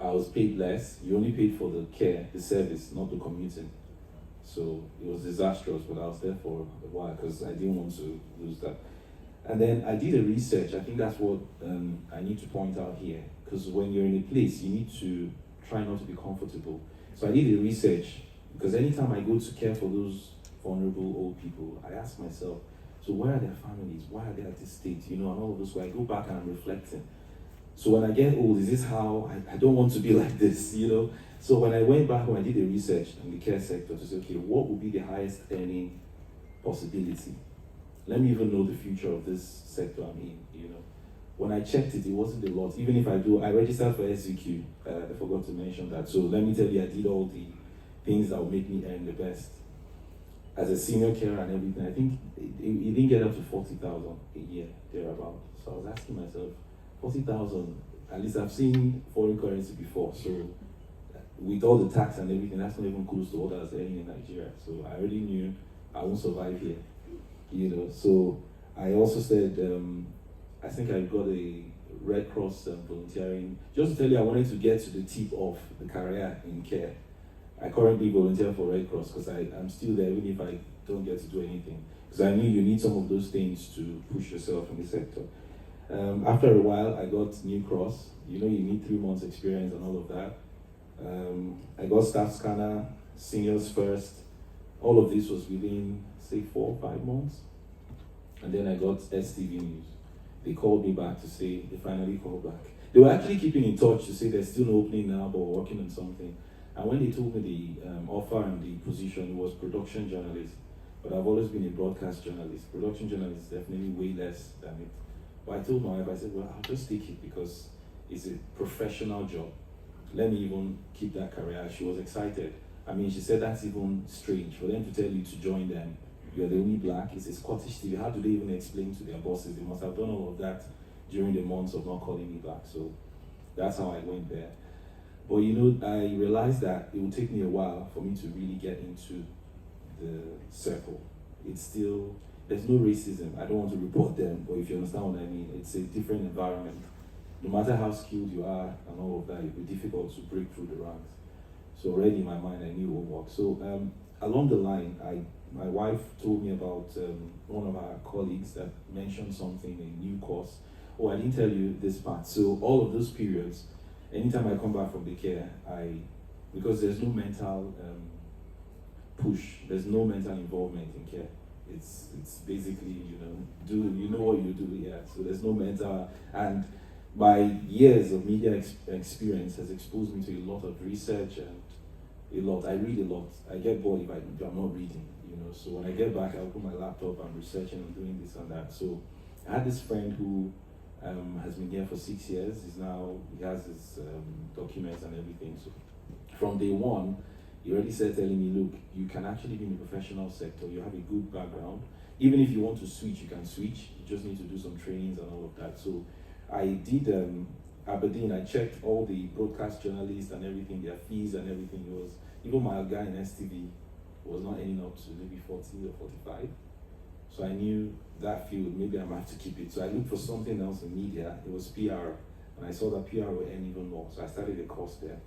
I was paid less. You only paid for the care, the service, not the commuting. So it was disastrous, but I was there for a while because I didn't want to lose that. And then I did a research. I think that's what I need to point out here. Because when you're in a place, you need to try not to be comfortable. So I did a research because anytime I go to care for those vulnerable old people, I ask myself, so where are their families? Why are they at this state? And all of this. So I go back and I'm reflecting. So when I get old, is this how I don't want to be like this, So when I went back, when I did the research in the care sector to say, okay, what would be the highest earning possibility? Let me even know the future of this sector I'm in, When I checked it, it wasn't a lot. Even if I registered for SCQ. I forgot to mention that. So let me tell you, I did all the things that would make me earn the best. As a senior carer and everything, I think it didn't get up to 40,000 a year, thereabout. So I was asking myself, 40,000, at least I've seen foreign currency before. So with all the tax and everything, that's not even close to what I was earning in Nigeria. So I already knew I won't survive here, So I also said, I think I got a Red Cross volunteering. Just to tell you, I wanted to get to the tip of the career in care. I currently volunteer for Red Cross because I'm still there even if I don't get to do anything. Because I knew you need some of those things to push yourself in the sector. After a while, I got New Cross. You need 3 months experience and all of that. I got staff scanner, seniors first. All of this was within, say, 4 or 5 months. And then I got STV News. They called me back to say, they finally called back. They were actually keeping in touch to say there's still no opening now, but we're working on something. And when they told me the offer and the position, it was production journalist. But I've always been a broadcast journalist. Production journalist is definitely way less than it. But I told my wife, I said, well, I'll just take it because it's a professional job. Let me even keep that career. She was excited. She said that's even strange for them to tell you to join them. You're the only black, it's a Scottish TV. How do they even explain to their bosses? They must have done all of that during the months of not calling me back. So that's how I went there. But I realized that it would take me a while for me to really get into the circle. There's no racism. I don't want to report them, but if you understand what I mean, it's a different environment. No matter how skilled you are and all of that, it would be difficult to break through the ranks. So already in my mind, I knew it would work. So along the line, my wife told me about one of our colleagues that mentioned something, a new course. Oh, I didn't tell you this part. So all of those periods, anytime I come back from the care, because there's no mental push, there's no mental involvement in care. It's basically, you know what you do, yeah. So there's no mental, and my years of media experience has exposed me to a lot of research and a lot. I read a lot. I get bored if I'm not reading, So when I get back, I open my laptop, I'm researching, I'm doing this and that. So I had this friend who has been here for 6 years. He has his documents and everything. So from day one, he already started telling me, look, you can actually be in the professional sector. You have a good background. Even if you want to switch, you can switch. You just need to do some trainings and all of that. So I did Aberdeen. I checked all the broadcast journalists and everything, their fees and everything. It was, even my guy in STV was not earning up to maybe 40 or 45. So I knew that field, maybe I might have to keep it. So I looked for something else in media. It was PR. And I saw that PR would earn even more. So I started a course there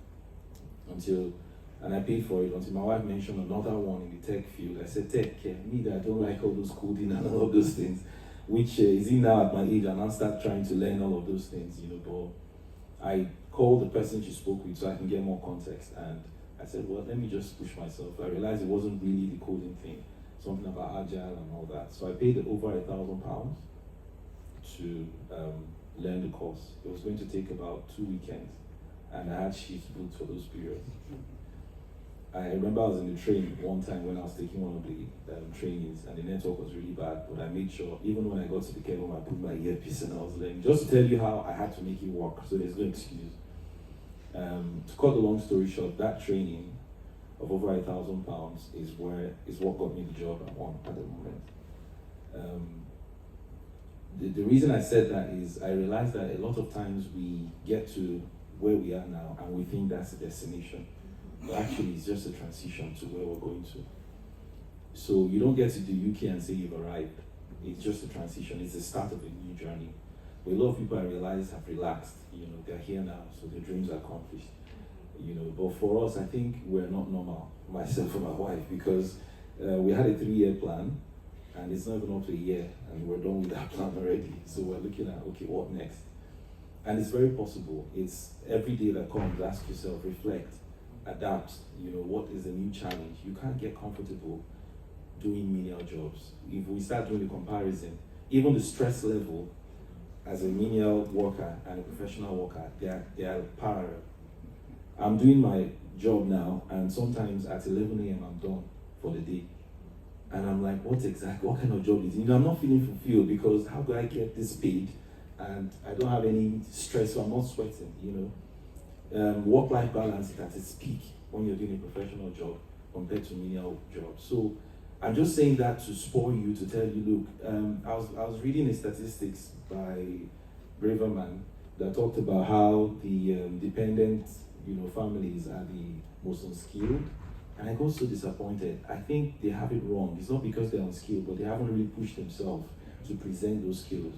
and I paid for it until my wife mentioned another one in the tech field. I said, tech, me that I don't like all those coding and all of those things, which is in now at my age, and I'll start trying to learn all of those things, but I called the person she spoke with so I can get more context. And I said, well, let me just push myself. I realized it wasn't really the coding thing, something about agile and all that. So I paid over £1,000 to learn the course. It was going to take about 2 weekends, and I had shifts booked for those periods. I remember I was in the train one time when I was taking one of the trainings, and the network was really bad, but I made sure, even when I got to the cable, I put my earpiece and I was learning, just to tell you how I had to make it work, so there's no excuse. To cut the long story short, that training of over £1,000 is what got me the job I want at the moment. The reason I said that is I realized that a lot of times we get to where we are now and we think that's the destination. But actually, it's just a transition to where we're going to. So you don't get to the UK and say you've arrived. It's just a transition. It's the start of a new journey. But a lot of people, I realize, have relaxed. They're here now, so their dreams are accomplished. But for us, I think we're not normal, myself and my wife, because we had a 3-year plan, and it's not even up to a year, and we're done with that plan already. So we're looking at, okay, what next? And it's very possible. It's every day that comes, ask yourself, reflect, adapt. What is a new challenge? You can't get comfortable doing menial jobs. If we start doing the comparison, even the stress level as a menial worker and a professional worker, they are parallel. I'm doing my job now, and sometimes at 11 a.m. I'm done for the day. And I'm like, what kind of job is it? I'm not feeling fulfilled, because how do I get this paid? And I don't have any stress, so I'm not sweating, Work-life balance is at its peak when you're doing a professional job compared to menial jobs. So I'm just saying that to spoil you, to tell you, look, I was reading a statistics by Braverman that talked about how the dependent, families are the most unskilled. And I got so disappointed. I think they have it wrong. It's not because they're unskilled, but they haven't really pushed themselves to present those skills.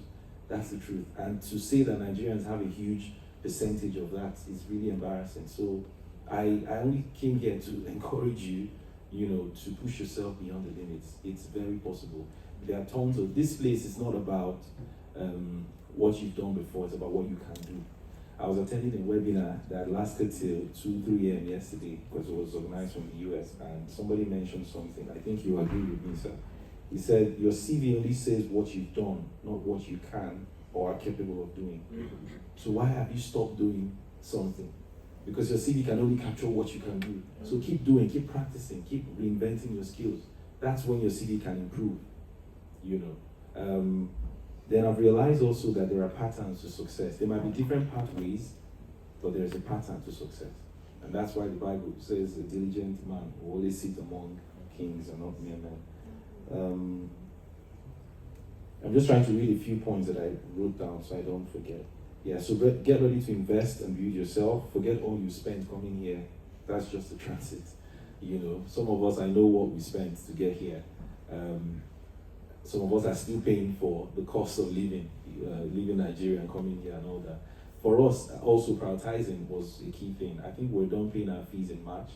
That's the truth. And to say that Nigerians have a huge percentage of that is really embarrassing. So I only came here to encourage you, to push yourself beyond the limits. It's very possible. There are tons of, this place is not about what you've done before, it's about what you can do. I was attending a webinar that lasted till 2-3 a.m. yesterday, because it was organized from the US, and somebody mentioned something. I think you agree with me, sir. He said, your CV only says what you've done, not what you can or are capable of doing. So why have you stopped doing something? Because your CV can only capture what you can do. So keep doing, keep practicing, keep reinventing your skills. That's when your CV can improve, Then I've realized also that there are patterns to success. There might be different pathways, but there's a pattern to success. And that's why the Bible says a diligent man will always sit among kings and not mere men. I'm just trying to read a few points that I wrote down so I don't forget. Yeah, so get ready to invest and build yourself. Forget all you spent coming here. That's just a transit. Some of us, I know what we spent to get here. Some of us are still paying for the cost of living Nigeria and coming here and all that. For us, also prioritizing was a key thing. I think we're done paying our fees in March.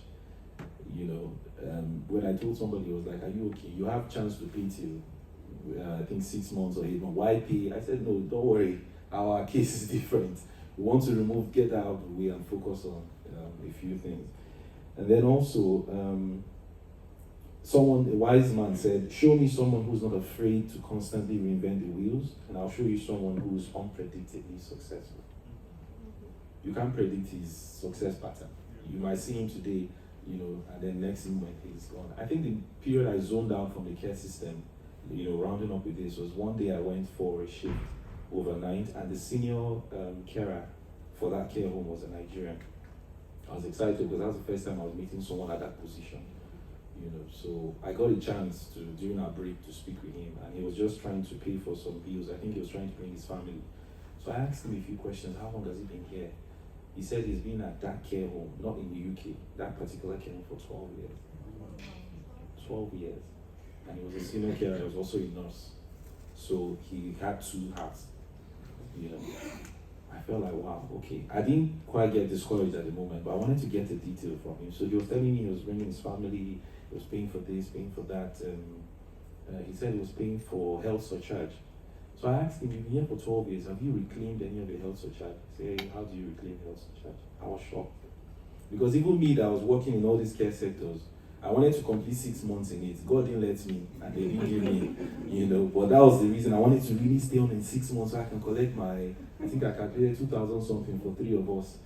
When I told somebody, I was like, are you okay? You have a chance to pay till, I think 6 months or 8 months. Why pay? I said, no, don't worry. Our case is different. We want to get that out of the way and focus on a few things. And then also, a wise man said, show me someone who's not afraid to constantly reinvent the wheels, and I'll show you someone who's unpredictably successful. You can't predict his success pattern. You might see him today, and then next moment he's gone. I think the period I zoned out from the care system rounding up with this was one day I went for a shift overnight, and the senior carer for that care home was a Nigerian. I was excited because that was the first time I was meeting someone at that position. So I got a chance to, during our break, to speak with him, and he was just trying to pay for some bills. I think he was trying to bring his family. So I asked him a few questions. How long has he been here? He said he's been at that care home, not in the UK, that particular care home, for 12 years. 12 years. And he was a senior carer, he was also a nurse. So he had 2 hats. I felt like, wow, okay. I didn't quite get discouraged at the moment, but I wanted to get the detail from him. So he was telling me he was bringing his family, he was paying for this, paying for that. He said he was paying for health surcharge. So I asked him, you've been here for 12 years, have you reclaimed any of the health surcharge? He said, hey, how do you reclaim health surcharge? I was shocked. Because even me that was working in all these care sectors, I wanted to complete 6 months in it. God didn't let me, and they didn't give me, but that was the reason I wanted to really stay on in 6 months so I can collect my, I think I calculated 2,000 something for 3 of us.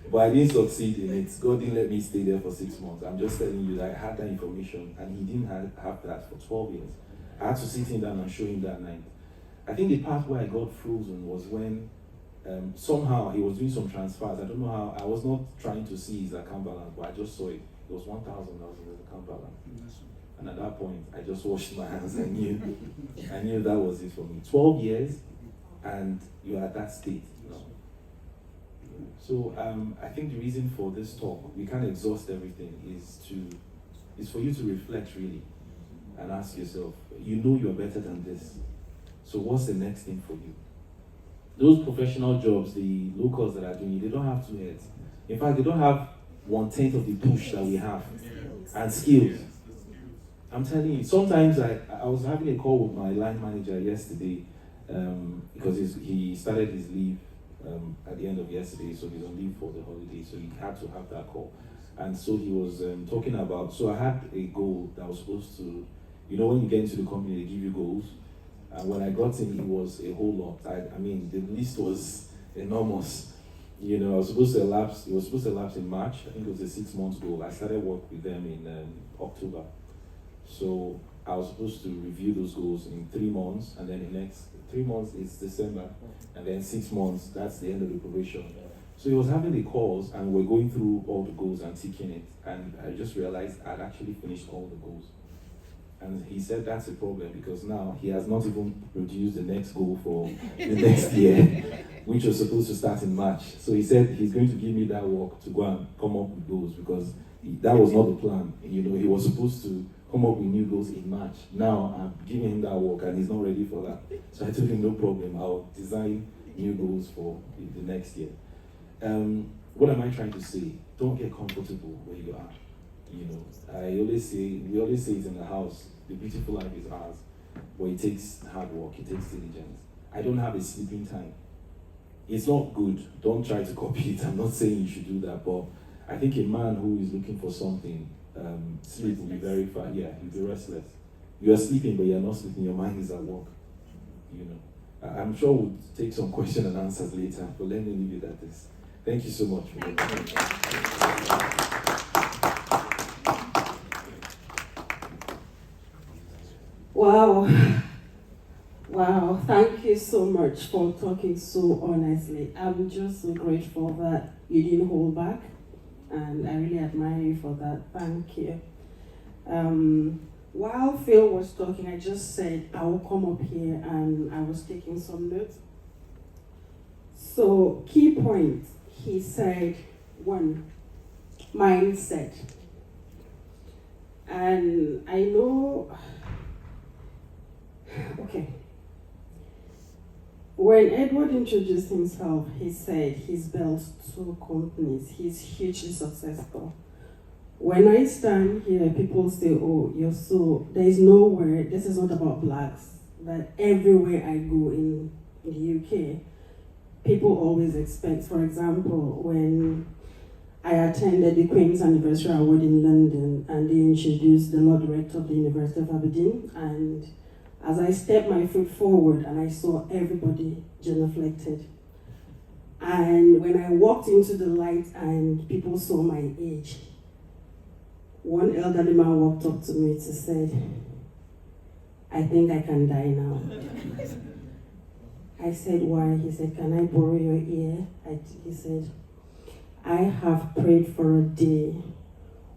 But I didn't succeed in it. God didn't let me stay there for 6 months. I'm just telling you that I had that information, and he didn't have that for 12 years. I had to sit him down and show him that night. I think the part where I got frozen was when somehow he was doing some transfers. I don't know how. I was not trying to see his account balance, but I just saw it. It was 1,000 in his account balance. And at that point, I just washed my hands. I knew that was it for me. 12 years, and you're at that state. So I think the reason for this talk, we can't exhaust everything, is for you to reflect really and ask yourself, you're better than this. So what's the next thing for you? Those professional jobs, the locals that are doing it, they don't have 2 heads. In fact, they don't have 1/10 of the push that we have and skills. I'm telling you, sometimes I was having a call with my line manager yesterday because he started his leave at the end of yesterday, so he's on leave for the holiday, so he had to have that call. And so he was talking about, so I had a goal that was supposed to, when you get into the company, they give you goals. And when I got in, it was a whole lot. I mean, the list was enormous. I was supposed to elapse, it was supposed to elapse in March. I think it was a 6-month goal. I started work with them in October. So I was supposed to review those goals in 3 months, and then the next 3 months is December, and then 6 months, that's the end of the probation. So he was having the calls, and we're going through all the goals and ticking it, and I just realized I'd actually finished all the goals. And he said that's a problem because now he has not even produced the next goal for the next year, which was supposed to start in March. So he said he's going to give me that work to go and come up with goals because that was not the plan. He was supposed to come up with new goals in March. Now I'm giving him that work and he's not ready for that. So I told him no problem, I'll design new goals for the next year. What am I trying to say? Don't get comfortable where you are. We always say it in the house, the beautiful life is ours, but it takes hard work, it takes diligence. I don't have a sleeping time. It's not good, don't try to copy it, I'm not saying you should do that, but I think a man who is looking for something, sleep will be very far, you'll be restless. You are sleeping, but you're not sleeping, your mind is at work. I'm sure we'll take some questions and answers later, but let me leave it at this. Thank you so much. Wow, thank you so much for talking so honestly. I'm just so grateful that you didn't hold back, and I really admire you for that. Thank you. While Phil was talking, I just said I will come up here, and I was taking some notes. So, key points, he said, 1, mindset. And I know, okay. When Edward introduced himself, he said he's built 2 companies. He's hugely successful. When I stand here, people say, oh, there is nowhere, this is not about blacks, that everywhere I go in the UK, people always expect, for example, when I attended the Queen's Anniversary Award in London and they introduced the Lord Rector of the University of Aberdeen, and as I stepped my foot forward and I saw everybody genuflected. And when I walked into the light and people saw my age, one elderly man walked up to me to say, I think I can die now. I said, why? He said, can I borrow your ear? He said, I have prayed for a day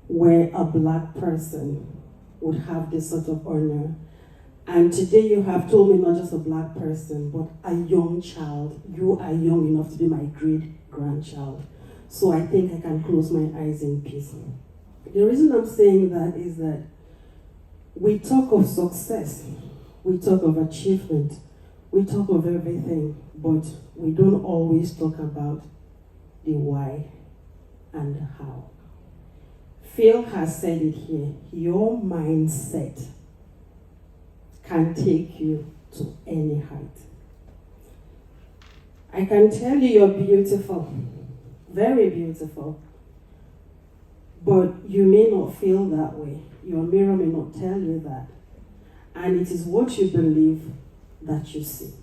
where a black person would have this sort of honor. And today you have told me not just a black person, but a young child. You are young enough to be my great-grandchild. So I think I can close my eyes in peace. The reason I'm saying that is that we talk of success, we talk of achievement, we talk of everything, but we don't always talk about the why and the how. Phil has said it here, your mindset can take you to any height. I can tell you you're beautiful, very beautiful, but you may not feel that way. Your mirror may not tell you that. And it is what you believe that you see.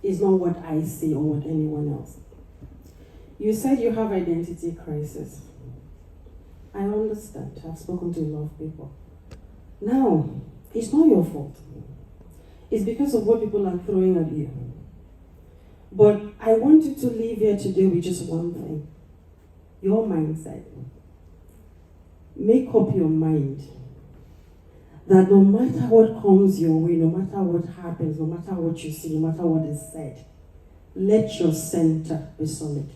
It's not what I see or what anyone else. You said you have identity crisis. I understand. I've spoken to a lot of people. Now, it's not your fault. It's because of what people are throwing at you. But I want you to leave here today with just one thing. Your mindset. Make up your mind that no matter what comes your way, no matter what happens, no matter what you see, no matter what is said, let your center be solid.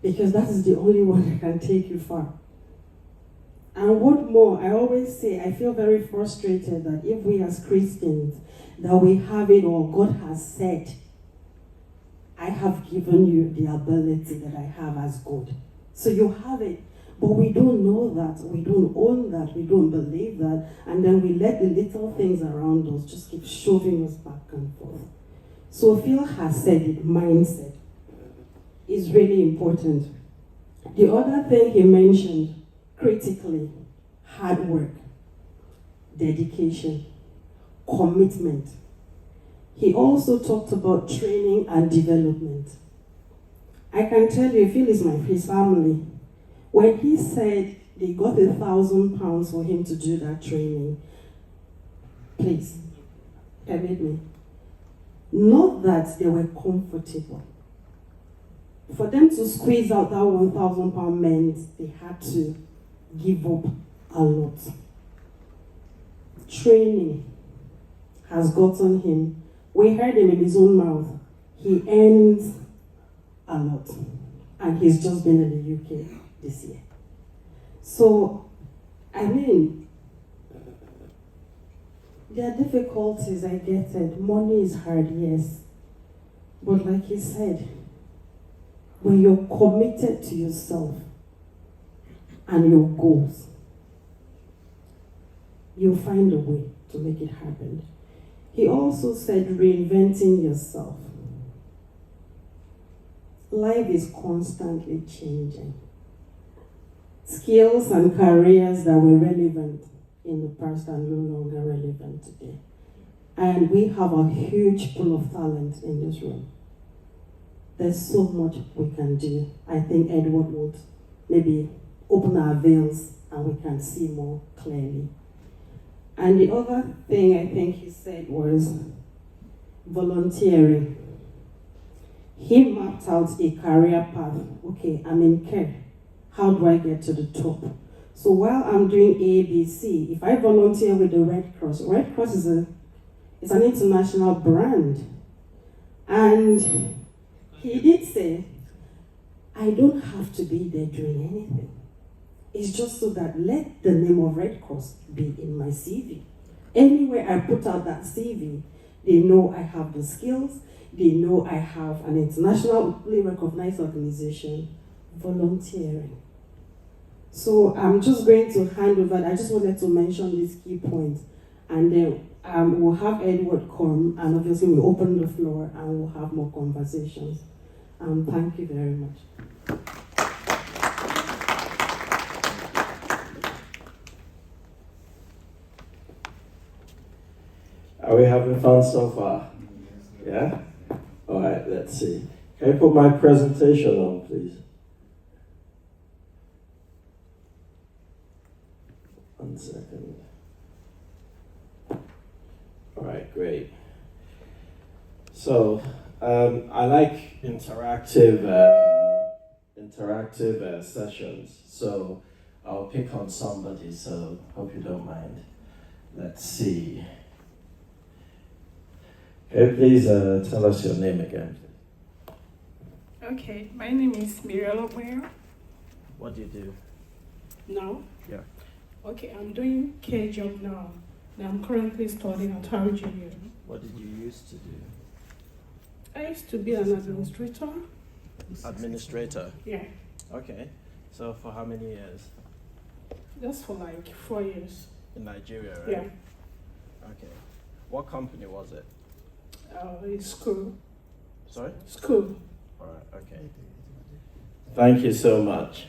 Because that is the only one that can take you far. And what more, I always say, I feel very frustrated that if we as Christians, that we have it all, God has said, I have given you the ability that I have as God. So you have it. But we don't know that, we don't own that, we don't believe that, and then we let the little things around us just keep shoving us back and forth. So Phil has said it, mindset is really important. The other thing he mentioned, critically, hard work, dedication, commitment. He also talked about training and development. I can tell you, Phil is his family. When he said they got £1,000 for him to do that training, please, permit me. Not that they were comfortable. For them to squeeze out that £1,000 meant they had to give up a lot. Training has gotten him, we heard him in his own mouth, he earns a lot. And he's just been in the UK this year. So, I mean, there are difficulties, I get it. Money is hard, yes. But like he said, when you're committed to yourself and your goals, you'll find a way to make it happen. He also said reinventing yourself. Life is constantly changing. Skills and careers that were relevant in the past are no longer relevant today. And we have a huge pool of talent in this room. There's so much we can do. I think Edward would maybe open our veils and we can see more clearly. And the other thing I think he said was volunteering. He mapped out a career path. Okay, I'm in care. How do I get to the top? So while I'm doing ABC, if I volunteer with the Red Cross is an international brand. And he did say, I don't have to be there doing anything. It's just so that let the name of Red Cross be in my CV. Anywhere I put out that CV, they know I have the skills, they know I have an internationally recognized organization volunteering. So I'm just going to hand over. I just wanted to mention these key points. And then we'll have Edward come, and obviously we'll open the floor and we'll have more conversations. Thank you very much. Are we having fun so far? Yeah? All right, let's see. Can you put my presentation on, please? One second. right, great. So I like interactive sessions. So I'll pick on somebody. So hope you don't mind. Let's see. Okay, please tell us your name again. Okay, my name is Miriam Okwero. What do you do? Now? Yeah. Okay, I'm doing care job now. And I'm currently studying at RGU. What did you used to do? I used to be an administrator. Administrator? Yeah, Okay. So for how many years? just for like 4 years. In Nigeria, right? Yeah, Okay. What company was it? it's school. Sorry? School. All right, okay. Thank you so much.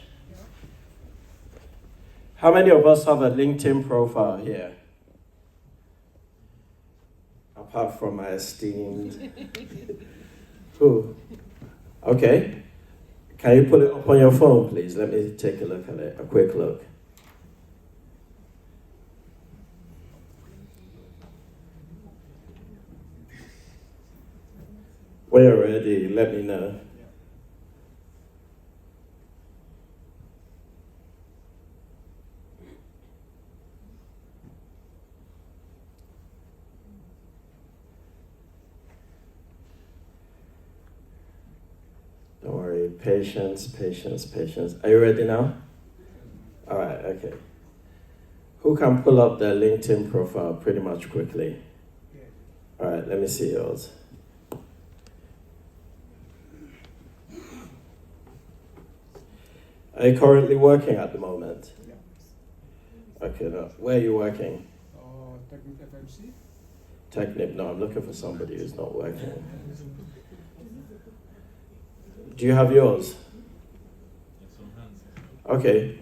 How many of us have a LinkedIn profile here? Apart from my esteemed... Who? Okay. Can you pull it up on your phone, please? Let me take a look at it, a quick look. When you're ready, let me know. Don't worry, patience, patience, patience. Are you ready now? All right, okay. Who can pull up their LinkedIn profile pretty much quickly? All right, let me see yours. Are you currently working at the moment? Okay, no. Where are you working? Technical FMC. Technip, no, I'm looking for somebody who's not working. Do you have yours? Okay,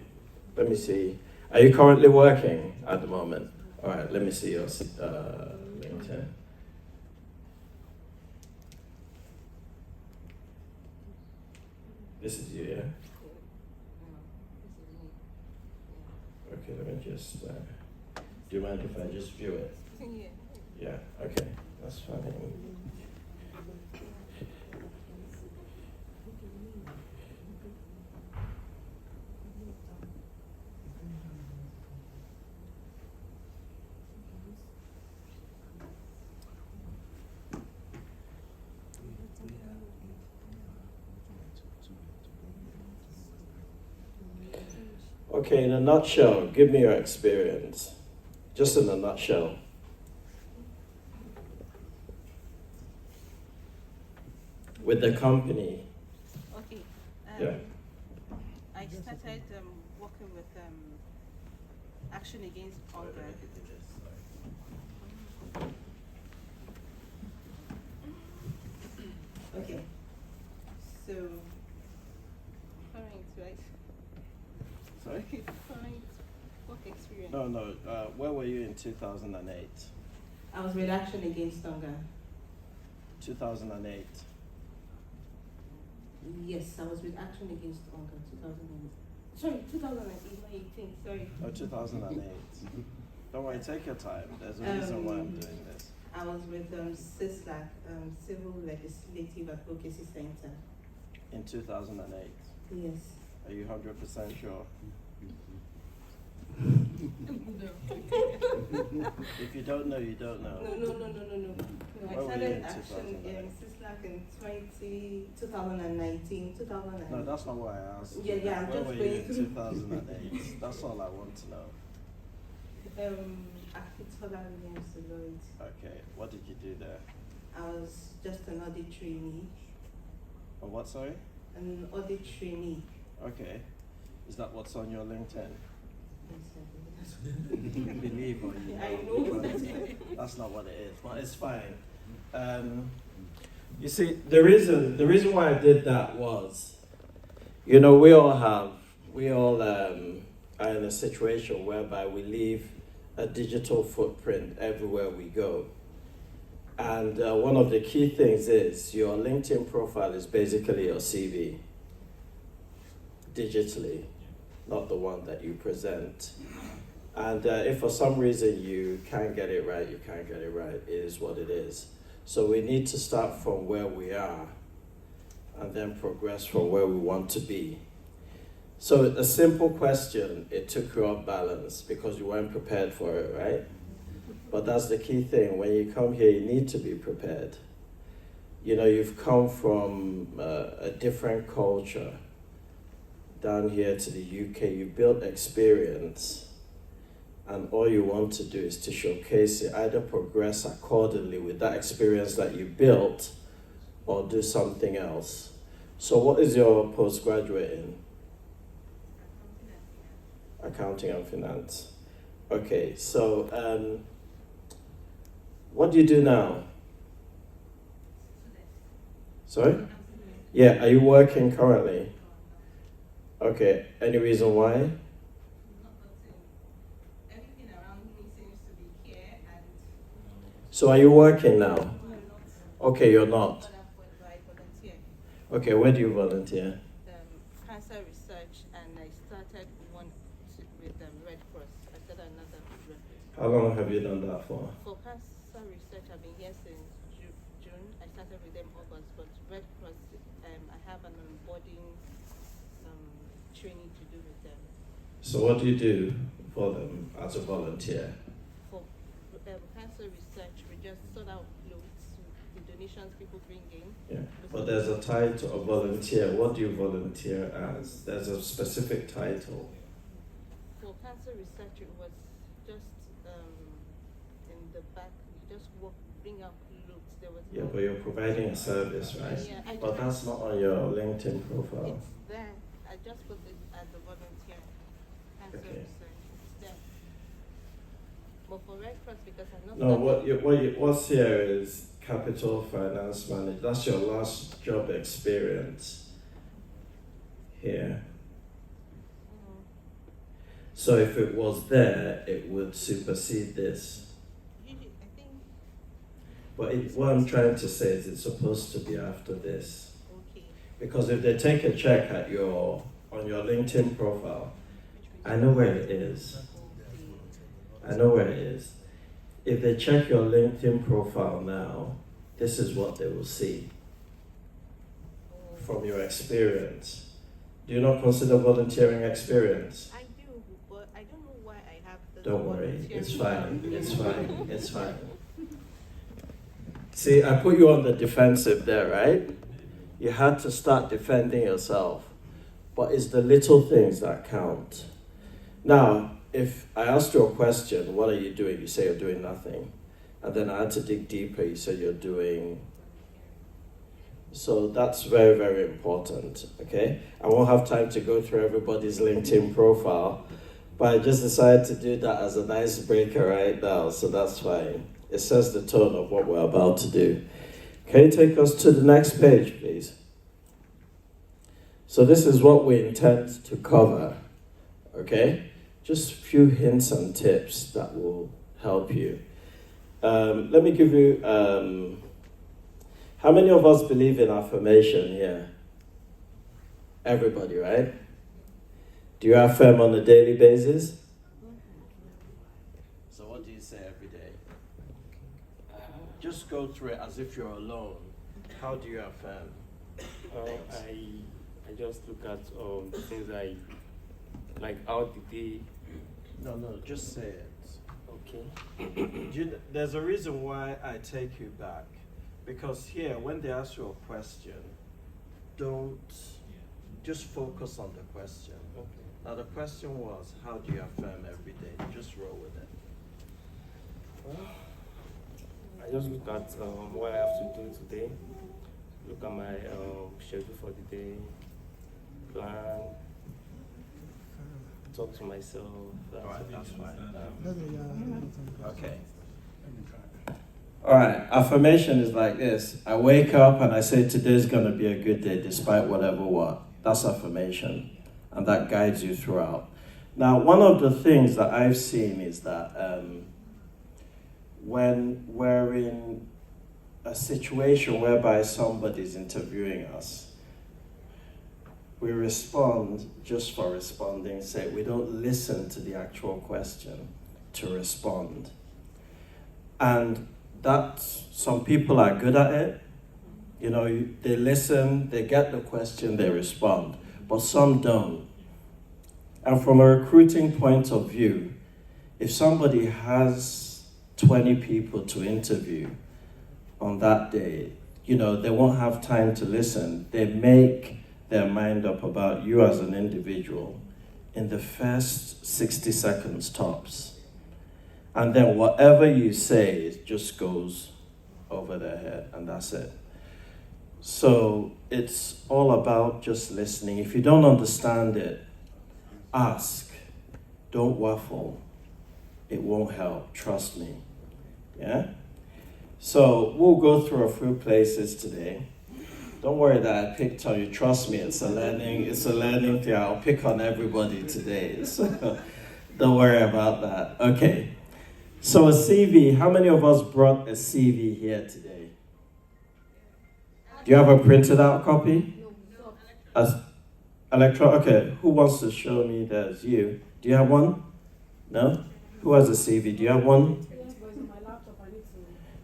let me see. Are you currently working at the moment? All right, let me see your LinkedIn. This is you, yeah? Okay, let me just, do you mind if I just view it? Yeah, okay, that's fine. Okay, in a nutshell, give me your experience. Just in a nutshell. With the company. Okay. Yeah. I started working with Action Against Hunger. Okay. So, current, right? Sorry? Current work experience. No, where were you in 2008? I was with Action Against Hunger. 2008. Yes, I was with Action Against Hunger 2008. Sorry, 2018, sorry. Oh, 2008. Don't worry, take your time. There's a reason why I'm doing this. I was with CISLAC, Civil Legislative Advocacy Center. In 2008. Yes. Are you 100% sure? If you don't know, you don't know. No. I Where were you started in Action 2008? in CISLAC in 2019, 2009. No, that's not what I asked. Yeah, I'm Where just were you going in through. 2008? That's all I want to know. Akitola Williams Lloyd. Okay, what did you do there? I was just an audit trainee. Oh, what, sorry? An audit trainee. Okay. Is that what's on your LinkedIn? Yes, Believe or you I know. know. That's not what it is, but it's fine. You see, the reason why I did that was, you know, we all are in a situation whereby we leave a digital footprint everywhere we go. And one of the key things is your LinkedIn profile is basically your CV, digitally, not the one that you present. And if for some reason you can't get it right, you can't get it right. It is what it is. So we need to start from where we are and then progress from where we want to be. So a simple question, it took you off balance because you weren't prepared for it, right? But that's the key thing. When you come here, you need to be prepared. You know, you've come from a different culture down here to the UK. You built experience. And all you want to do is to showcase it, either progress accordingly with that experience that you built or do something else. So what is your postgraduate in? Accounting and finance. Okay, so what do you do now? Sorry? Yeah, are you working currently? Okay, any reason why? So are you working now? Okay, you're not. Okay, where do you volunteer? Cancer research, and I started one with Red Cross. I started another program. How long have you done that for? For cancer research, I've been here since June. I started with them August, but Red Cross, I have an onboarding training to do with them. So what do you do for them as a volunteer? For cancer research, we just sort out clothes, the donations people bring in. Yeah, but there's a title, a volunteer. What do you volunteer as? There's a specific title. For cancer research, it was just in the back. We just bring out clothes. There was Yeah, but you're providing a service, right? Yeah, but that's not on your LinkedIn profile. It's there. I just put it as a volunteer. Cancer research. It's there. But for Red Cross, because I'm not. No, what's here is capital finance manager. That's your last job experience here. So if it was there, it would supersede this. But what I'm trying to say is it's supposed to be after this. Okay. Because if they take a check at on your LinkedIn profile, I know where it is. I know where it is. If they check your LinkedIn profile now, this is what they will see from your experience. Do you not consider volunteering experience? I do, but I don't know why I have the. Don't worry, it's fine, it's fine, it's fine. See, I put you on the defensive there, right? You had to start defending yourself. But it's the little things that count. Now, if I asked you a question, what are you doing? You say you're doing nothing. And then I had to dig deeper, you said you're doing. So that's very, very important, okay? I won't have time to go through everybody's LinkedIn profile, but I just decided to do that as an icebreaker right now, so that's fine. It sets the tone of what we're about to do. Can you take us to the next page, please? So this is what we intend to cover, okay? Just a few hints and tips that will help you. Let me give you, how many of us believe in affirmation here? Everybody, right? Do you affirm on a daily basis? So what do you say every day? Just go through it as if you're alone. How do you affirm? I just look at the things I like. How did they? No, just say it. Okay. There's a reason why I take you back, because here when they ask you a question, don't just focus on the question. Okay. Now the question was, how do you affirm every day? Just roll with it. Well, I just look at what I have to do today. Look at my schedule for the day. Plan. Talk to myself. That's fine. Okay. All right. Affirmation is like this. I wake up and I say today's going to be a good day despite whatever what. That's affirmation. And that guides you throughout. Now, one of the things that I've seen is that when we're in a situation whereby somebody's interviewing us, we respond just for responding's sake. We don't listen to the actual question to respond. And that, some people are good at it. You know, they listen, they get the question, they respond. But some don't. And from a recruiting point of view, if somebody has 20 people to interview on that day, you know, they won't have time to listen. They make their mind up about you as an individual in the first 60 seconds tops. And then whatever you say, it just goes over their head, and that's it. So it's all about just listening. If you don't understand it, ask. Don't waffle. It won't help, trust me. Yeah? So we'll go through a few places today. Don't worry that I picked on you. Trust me, it's a learning thing. I'll pick on everybody today. So don't worry about that. Okay. So a CV, how many of us brought a CV here today? Do you have a printed out copy? No. Okay, who wants to show me theirs? You. Do you have one? No? Who has a CV? Do you have one?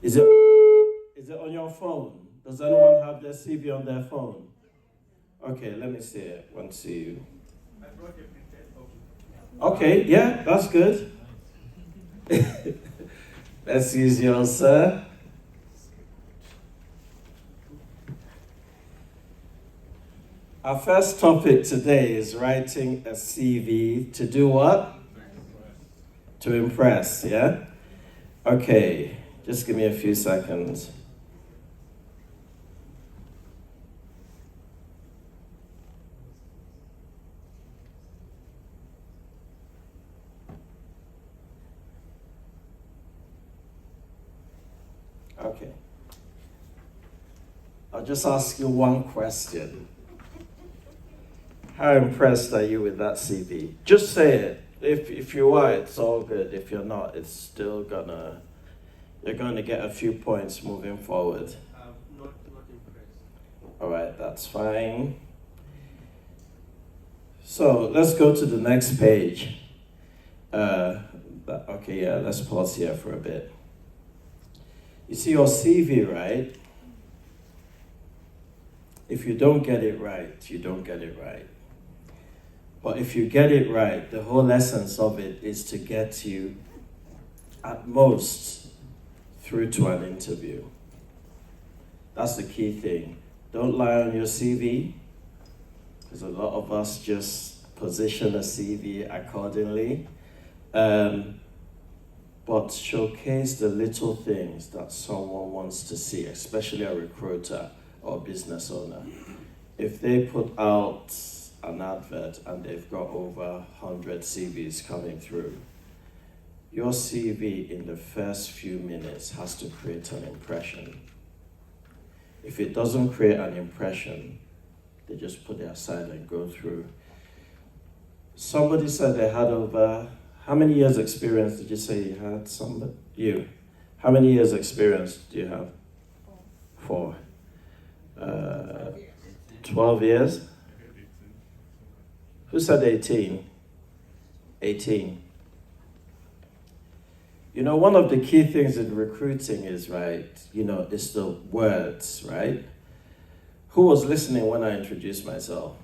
Is it on your phone? Does anyone have their CV on their phone? Okay, let me see it. Want to see you. Okay, yeah, that's good. Let's use yours, sir. Our first topic today is writing a CV to do what? To impress, yeah? Okay, just give me a few seconds. Okay. I'll just ask you one question. How impressed are you with that CV? Just say it. If you are, it's all good. If you're not, it's still you're gonna get a few points moving forward. Not impressed. All right, that's fine. So let's go to the next page. Okay, yeah, let's pause here for a bit. You see your CV, right? If you don't get it right, you don't get it right. But if you get it right, the whole essence of it is to get you, at most, through to an interview. That's the key thing. Don't lie on your CV, because a lot of us just position a CV accordingly. But showcase the little things that someone wants to see, especially a recruiter or business owner. If they put out an advert and they've got over 100 CVs coming through, your CV in the first few minutes has to create an impression. If it doesn't create an impression, they just put it aside and go through. Somebody said they had over, how many years experience did you say you had? You. How many years experience do you have? 4. 12 years? Who said 18? 18. You know, one of the key things in recruiting is, right, it's the words, right? Who was listening when I introduced myself?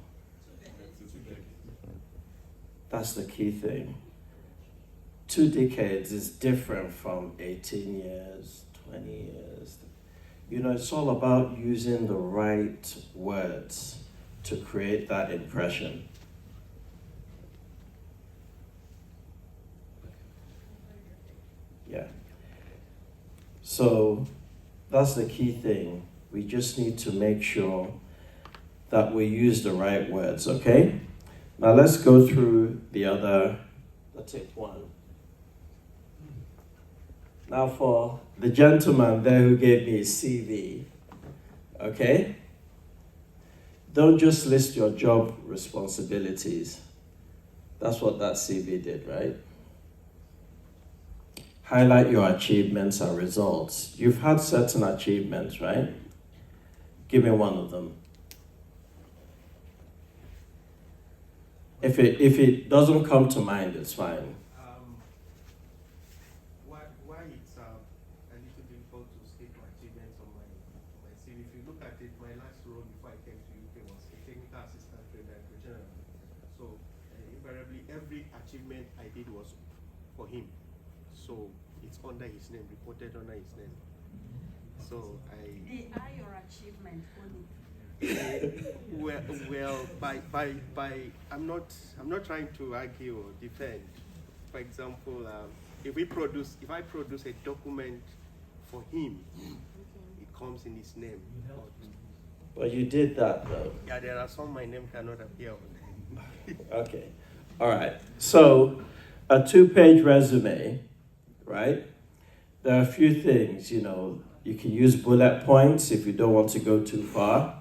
That's the key thing. 2 decades is different from 18 years, 20 years. It's all about using the right words to create that impression. Yeah. So that's the key thing. We just need to make sure that we use the right words, okay? Now let's go through the other, let's take one. Now for the gentleman there who gave me his CV, okay? Don't just list your job responsibilities. That's what that CV did, right? Highlight your achievements and results. You've had certain achievements, right? Give me one of them. If it doesn't come to mind, it's fine. Why it's a little difficult to state my achievements on my CV. If you look at it, my last role before I came to UK was a technical assistant to a director general. So invariably, every achievement I did was for him. So it's under his name, reported under his name. So They are your achievement only. well, I'm not trying to argue or defend. For example, if I produce a document for him, it comes in his name. But you did that though. Yeah, there are some my name cannot appear on. Okay. All right. So a 2-page resume, right? There are a few things, you know. You can use bullet points if you don't want to go too far.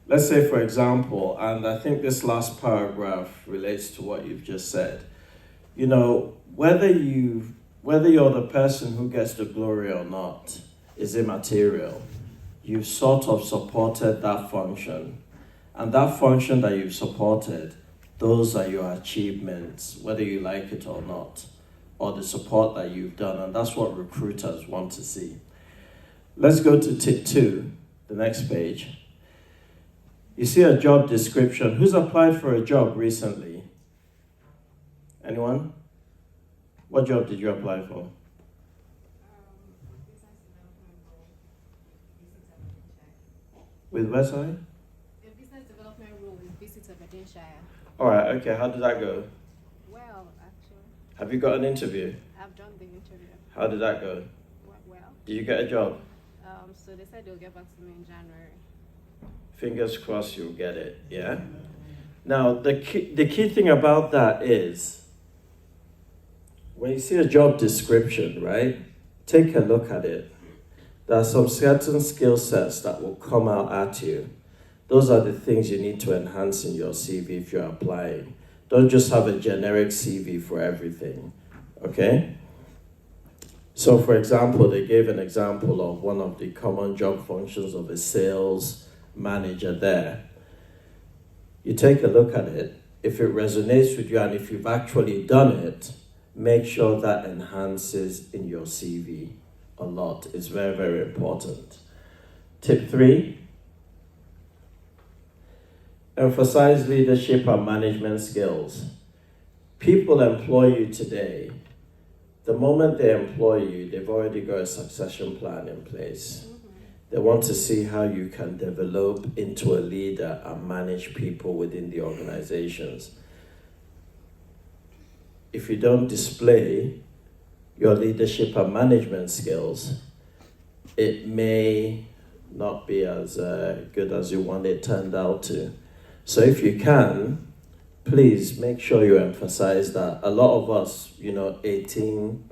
Let's say, for example, and I think this last paragraph relates to what you've just said. You know, whether you're the person who gets the glory or not is immaterial. You've sort of supported that function. And that function that you've supported, those are your achievements, whether you like it or not, or the support that you've done. And that's what recruiters want to see. Let's go to tip 2, the next page. You see a job description. Who's applied for a job recently? Anyone? What job did you apply for? With where, sorry? A business development role with Visit Aberdeenshire. All right, okay. How did that go? Well, actually. Have you got an interview? I've done the interview. How did that go? Well. Did you get a job? So they said they'll get back to me in January. Fingers crossed you'll get it, yeah? Now, the key thing about that is, when you see a job description, right, take a look at it. There are some certain skill sets that will come out at you. Those are the things you need to enhance in your CV if you're applying. Don't just have a generic CV for everything, okay? So, for example, they gave an example of one of the common job functions of a sales manager there. You take a look at it. If it resonates with you and if you've actually done it, make sure that enhances in your CV a lot. It's very, very important. Tip 3, emphasize leadership and management skills. People employ you today. The moment they employ you, they've already got a succession plan in place. They want to see how you can develop into a leader and manage people within the organizations. If you don't display your leadership and management skills, it may not be as good as you want it turned out to. So if you can, please make sure you emphasize that. A lot of us, 18,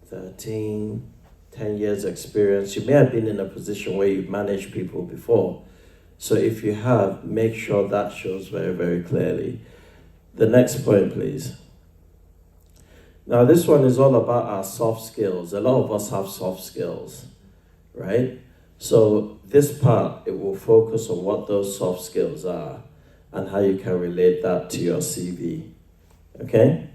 13, 10 years experience, you may have been in a position where you've managed people before. So if you have, make sure that shows very, very clearly. The next point, please. Now, this one is all about our soft skills. A lot of us have soft skills, right? So this part, it will focus on what those soft skills are and how you can relate that to your CV, okay?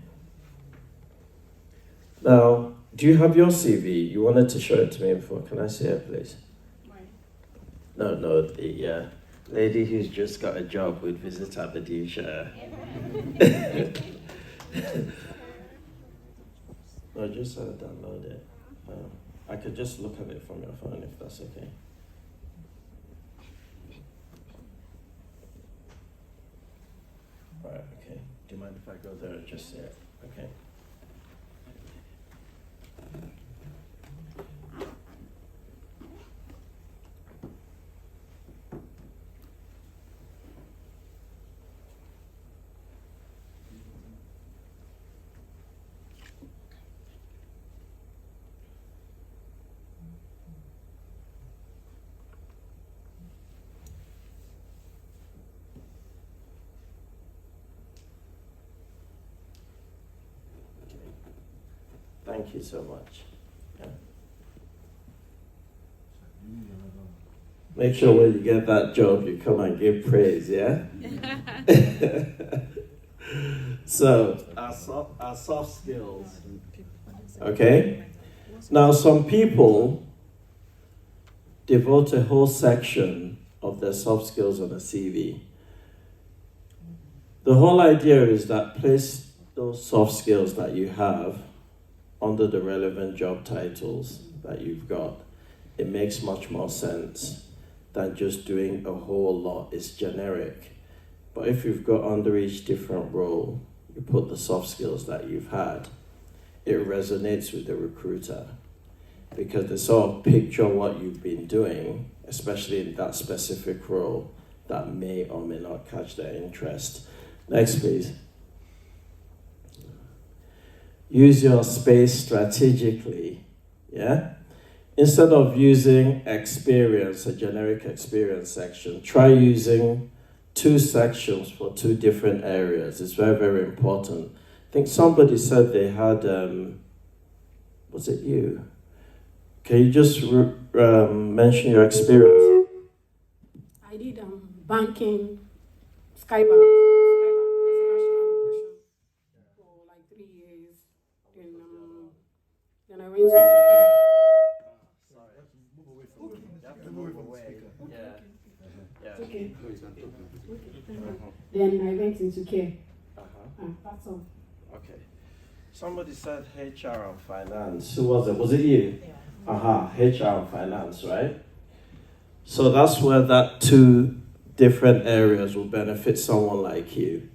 Now, do you have your CV? You wanted to show it to me before. Can I see it, please? No, the lady who's just got a job with Visit Aberdeenshire. No, just download it. I could just look at it from your phone if that's okay. Alright, okay. Do you mind if I go there and just see it? Okay. Thank you so much. Yeah. Make sure when you get that job, you come and give praise, yeah? So, our soft skills. Okay? Now, some people devote a whole section of their soft skills on a CV. The whole idea is that place those soft skills that you have under the relevant job titles that you've got. It makes much more sense than just doing a whole lot. It's generic. But if you've got under each different role, you put the soft skills that you've had, it resonates with the recruiter because they sort of picture what you've been doing, especially in that specific role, that may or may not catch their interest. Next, please. Use your space strategically, yeah? Instead of using experience, a generic experience section, try using 2 sections for 2 different areas. It's very, very important. I think somebody said they had, was it you? Can you just mention your experience? I did banking, Skybank international operation for like 3 years. Then I went to okay. Then I went into care. That's all. Okay. Somebody said HR and finance. Who was it? Was it you? Yeah. HR and finance, right? So that's where that 2 different areas will benefit someone like you.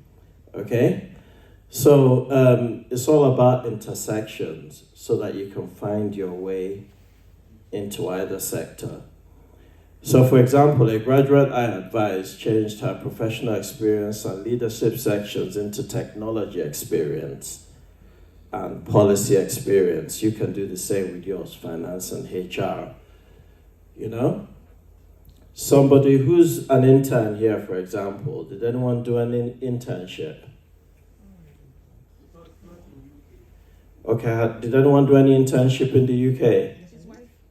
Okay? So it's all about intersections so that you can find your way into either sector. So for example, a graduate I advised changed her professional experience and leadership sections into technology experience and policy experience. You can do the same with yours, finance and HR. You know? Somebody who's an intern here, for example, did anyone do an internship? Okay, did anyone do any internship in the UK?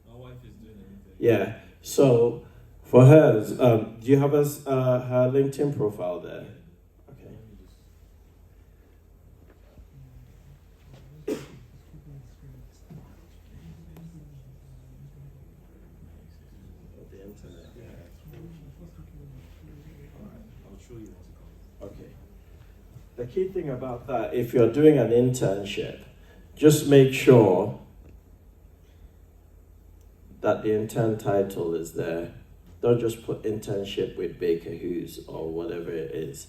My wife is doing it. Yeah, so for hers, do you have her LinkedIn profile there? Okay. The internet, yeah. I'll show you what to Okay. The key thing about that, if you're doing an internship, just make sure that the intern title is there. Don't just put internship with Baker Hughes or whatever it is.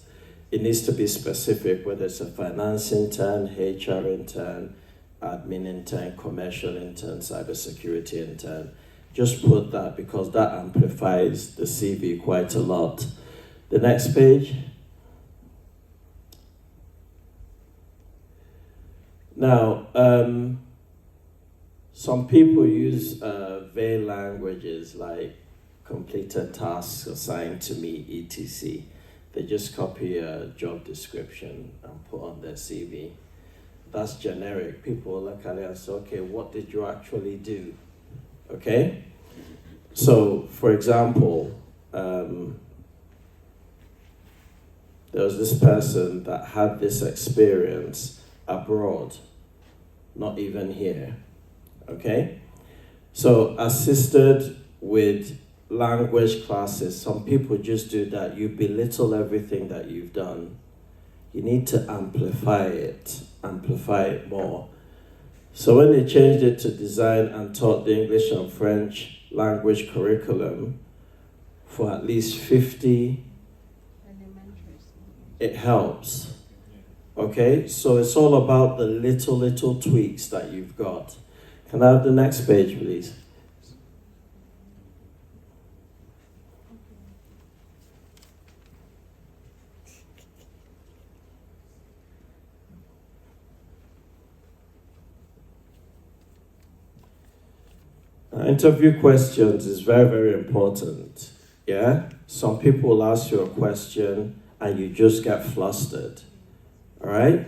It needs to be specific, whether it's a finance intern, HR intern, admin intern, commercial intern, cybersecurity intern. Just put that because that amplifies the CV quite a lot. The next page. Now, some people use vague languages like completed tasks assigned to me, etc. They just copy a job description and put on their CV. That's generic. People will look at it and say, okay, what did you actually do? Okay? So, for example, there was this person that had this experience abroad, not even here. Okay? So, assisted with language classes, some people just do that. You belittle everything that you've done. You need to amplify it more. So when they changed it to design and taught the English and French language curriculum for at least 50, it helps. Okay, so it's all about the little tweaks that you've got. Can I have the next page, please? Interview questions is very, very important. Yeah? Some people will ask you a question and you just get flustered. All right?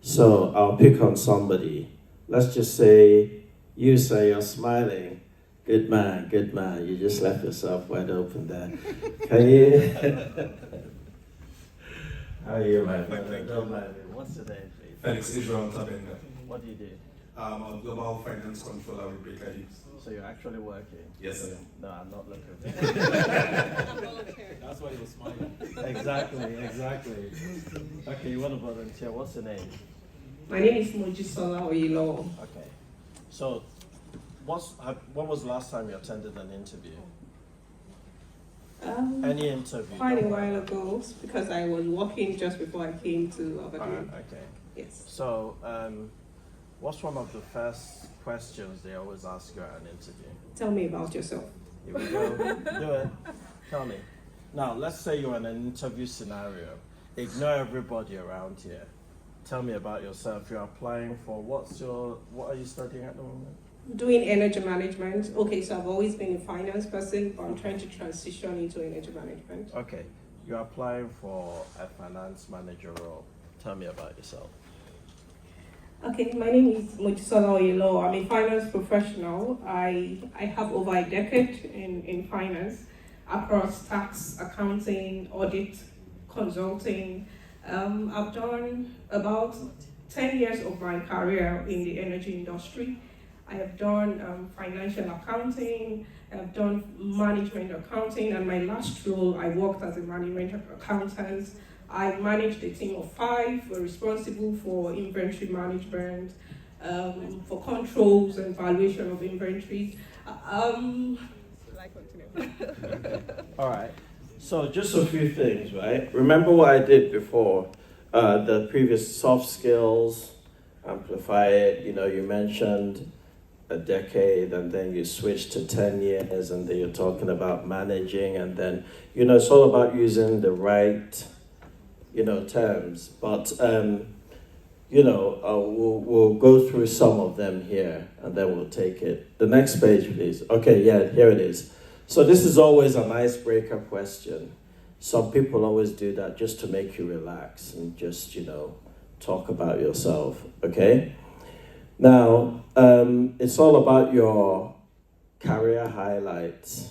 So I'll pick on somebody. Let's just say you say you're smiling Good man, good man. You just left yourself wide open there. Can you? How are you, my friend? Don't mind me. What's your name, please? Felix Israel Tabenga. What do you do? I'm a global finance controller with Baker Hughes. So you're actually working? Yes, sir. No, I'm not looking. That's why you're smiling. Exactly. Okay, you want to volunteer? What's your name? My name is Mojisola Oyilo. Okay. So, when was the last time you attended an interview? Any interview? Quite a while ago, because I was working just before I came to Aberdeen. Okay. Yes. So, what's one of the first questions they always ask you at an interview? Tell me about yourself. Here we go. Do it. Tell me. Now, let's say you're in an interview scenario. Ignore everybody around here. Tell me about yourself. You're applying for what are you studying at the moment? Doing energy management. Okay, so I've always been a finance person, but I'm trying to transition into energy management. Okay. You're applying for a finance manager role. Tell me about yourself. Okay, my name is Mojisola Oyilo. I'm a finance professional. I have over a decade in finance across tax, accounting, audit, consulting. I've done about 10 years of my career in the energy industry. I have done financial accounting, I've done management accounting, and my last role, I worked as a management accountant. I managed a team of 5. We're responsible for inventory management, for controls and valuation of inventories. All right. So just a few things, right? Remember what I did before, the previous soft skills, amplify it. You mentioned a decade, and then you switched to 10 years, and then you're talking about managing, and then, it's all about using the right terms, but we'll go through some of them here, and then we'll take it. The next page, please. Okay, yeah, here it is. So this is always an icebreaker question. Some people always do that just to make you relax and just, talk about yourself, okay? Now, it's all about your career highlights.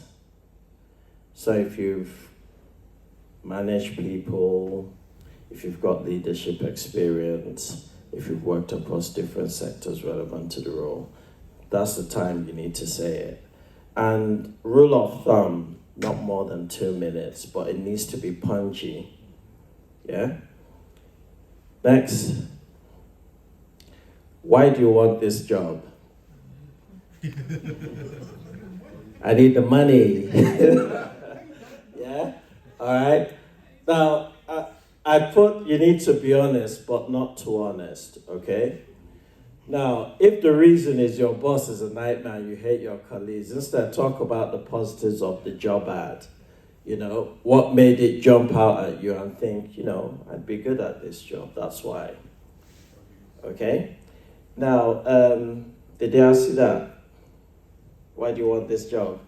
So if you've managed people, if you've got leadership experience, if you've worked across different sectors relevant to the role, that's the time you need to say it. And rule of thumb, not more than 2 minutes, but it needs to be punchy. Yeah? Next. Why do you want this job? I need the money. Yeah? All right? Now, I put you need to be honest, but not too honest, okay? Now, if the reason is your boss is a nightmare and you hate your colleagues, instead talk about the positives of the job ad. What made it jump out at you and think, I'd be good at this job, that's why. Okay? Now, did they ask you that? Why do you want this job?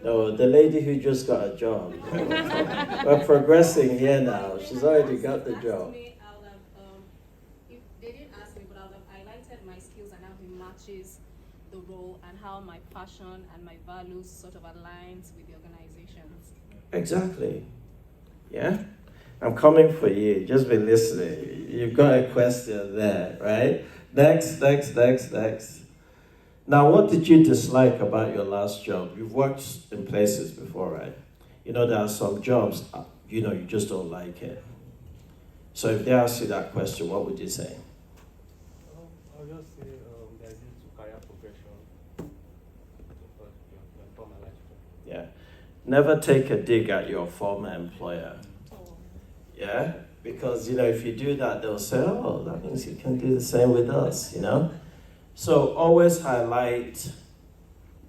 No, the lady who just got a job. We're progressing here now. She's already got the job. If they didn't ask me, but I would have highlighted my skills and how it matches the role and how my passion and my values sort of aligns with the organization. Exactly. Yeah? I'm coming for you. Just be listening. You've got a question there, right? Next. Now, what did you dislike about your last job? You've worked in places before, right? There are some jobs, you just don't like it. So if they ask you that question, what would you say? I'll just say there's need to career progression for my life. Yeah. Never take a dig at your former employer. Yeah? Because, if you do that, they'll say, oh, that means you can do the same with us, So always highlight,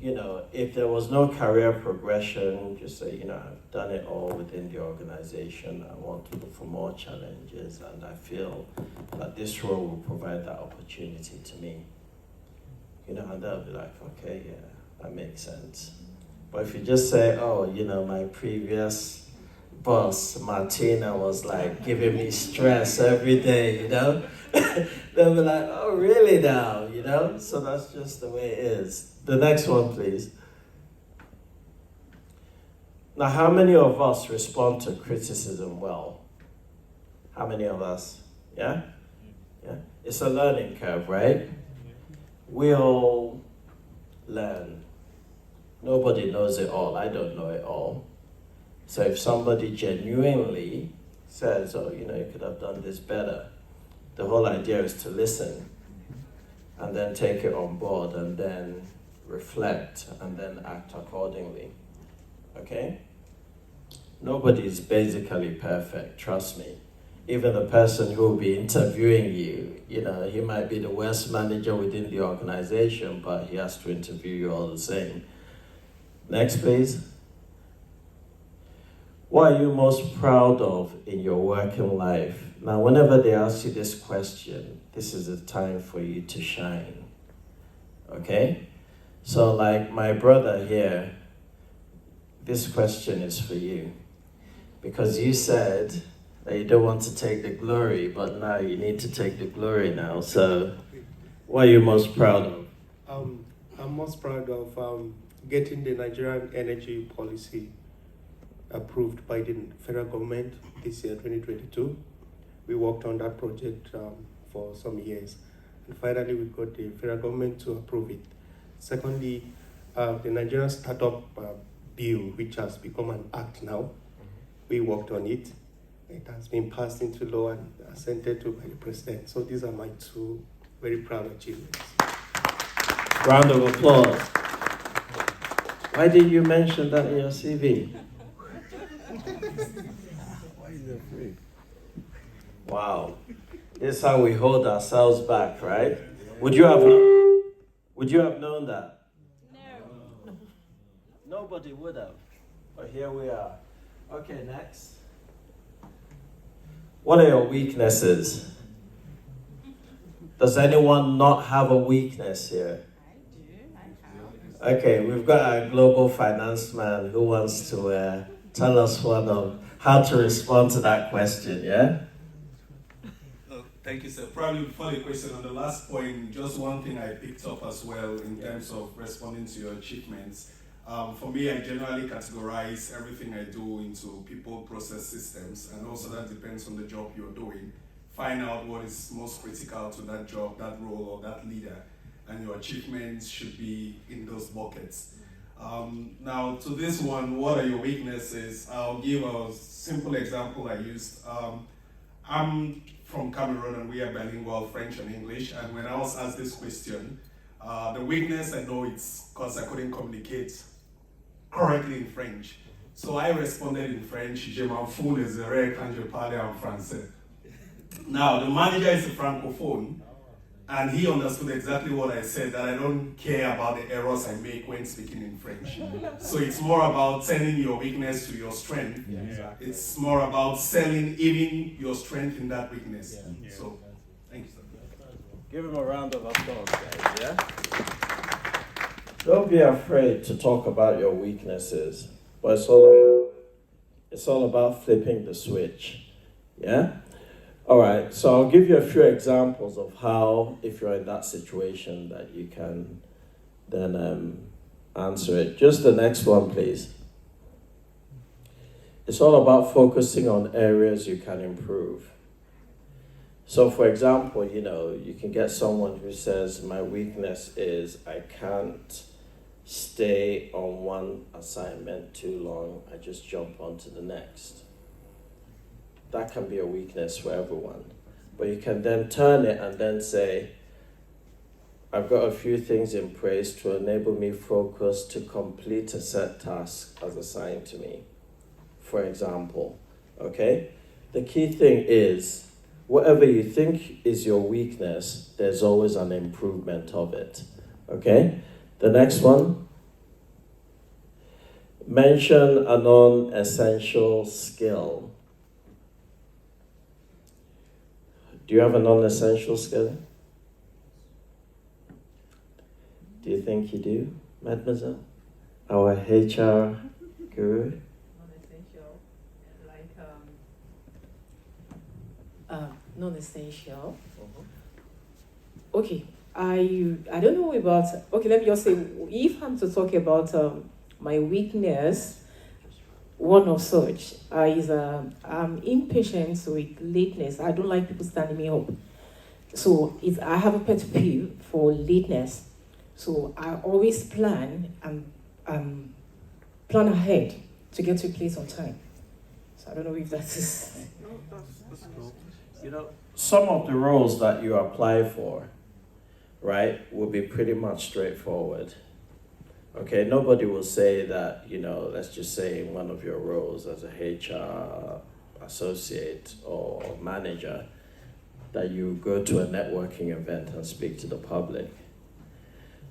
if there was no career progression, just say, I've done it all within the organization. I want to look for more challenges, and I feel that this role will provide that opportunity to me. And they'll be like, okay, yeah, that makes sense. But if you just say, oh, my previous boss, Martina, was giving me stress every day, they'll be like, oh, really now? you know? So that's just the way it is. The next one, please. Now, how many of us respond to criticism well? How many of us? Yeah? Yeah? It's a learning curve, right? We all learn. Nobody knows it all. I don't know it all. So if somebody genuinely says, oh, you know, you could have done this better, the whole idea is to listen and then take it on board and then reflect and then act accordingly. Okay? Nobody is basically perfect, trust me. Even the person who will be interviewing you, you know, he might be the worst manager within the organization, but he has to interview you all the same. Next, please. What are you most proud of in your working life? Now, whenever they ask you this question, this is the time for you to shine. Okay? So, like my brother here, this question is for you. Because you said that you don't want to take the glory, but now you need to take the glory now. So, what are you most proud of? I'm most proud of getting the Nigerian energy policy approved by the federal government this year, 2022. We worked on that project for some years, and finally we got the federal government to approve it. Secondly, the Nigerian Startup Bill, which has become an act now, we worked on it. It has been passed into law and assented to by the president. So these are my two very proud achievements. Round of applause. Why did you mention that in your CV? Why is it free? Wow. This is how we hold ourselves back, right? Would you have known that? No. Nobody would have. But here we are. Okay, next. What are your weaknesses? Does anyone not have a weakness here? I do. Okay, we've got a global finance man who wants to tell us one of how to respond to that question, yeah? Thank you, sir. Probably before the question on the last point, just one thing I picked up as well in terms of responding to your achievements. For me, I generally categorize everything I do into people, process, systems, and also that depends on the job you're doing. Find out what is most critical to that job, that role, or that leader, and your achievements should be in those buckets. Now, to this one, what are your weaknesses? I'll give a simple example I used. I'm from Cameroon and we are bilingual, French and English, and when I was asked this question, the weakness I know it's because I couldn't communicate correctly in French. So I responded in French, je m'en fous les erreurs quand je parle en français. Now, the manager is a francophone, and he understood exactly what I said, that I don't care about the errors I make when speaking in French. So it's more about turning your weakness to your strength. Yeah, exactly. It's more about selling even your strength in that weakness. Yeah. So, thank you, sir. Give him a round of applause, guys, yeah? Don't be afraid to talk about your weaknesses, but it's all about flipping the switch, yeah? All right, so I'll give you a few examples of how, if you're in that situation, that you can then answer it. Just the next one, please. It's all about focusing on areas you can improve. So, for example, you know, you can get someone who says, my weakness is I can't stay on one assignment too long. I just jump on to the next. That can be a weakness for everyone. But you can then turn it and then say, I've got a few things in place to enable me focus to complete a set task as assigned to me, for example, okay? The key thing is, whatever you think is your weakness, there's always an improvement of it, okay? The next one, mention a non-essential skill. Do you have a non-essential skill? Do you think you do, mademoiselle? Our HR guru? Non-essential, like non-essential. Okay, I don't know about, okay, let me just say, if I'm to talk about my weakness, one of such is I'm impatient with lateness. I don't like people standing me up. So I have a pet peeve for lateness. So I always plan and plan ahead to get to a place on time. So I don't know if that is... No, that's cool. You know, some of the roles that you apply for, right, will be pretty much straightforward. Okay, nobody will say that, you know, let's just say in one of your roles as a HR associate or manager, that you go to a networking event and speak to the public.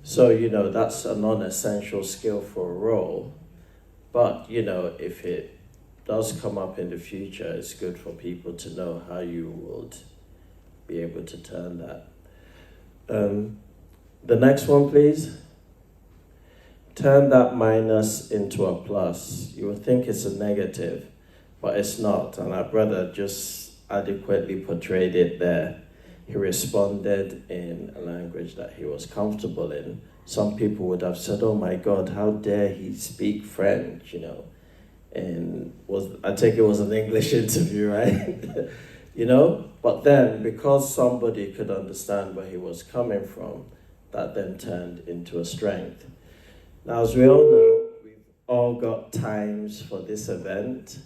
So, you know, that's a non-essential skill for a role. But, you know, if it does come up in the future, it's good for people to know how you would be able to turn that. The next one, please. Turn that minus into a plus. You would think it's a negative, but it's not. And our brother just adequately portrayed it there. He responded in a language that he was comfortable in. Some people would have said, oh my God, how dare he speak French, you know? And I think it was an English interview, right? You know? But then, because somebody could understand where he was coming from, that then turned into a strength. Now, as we all know, we've all got times for this event.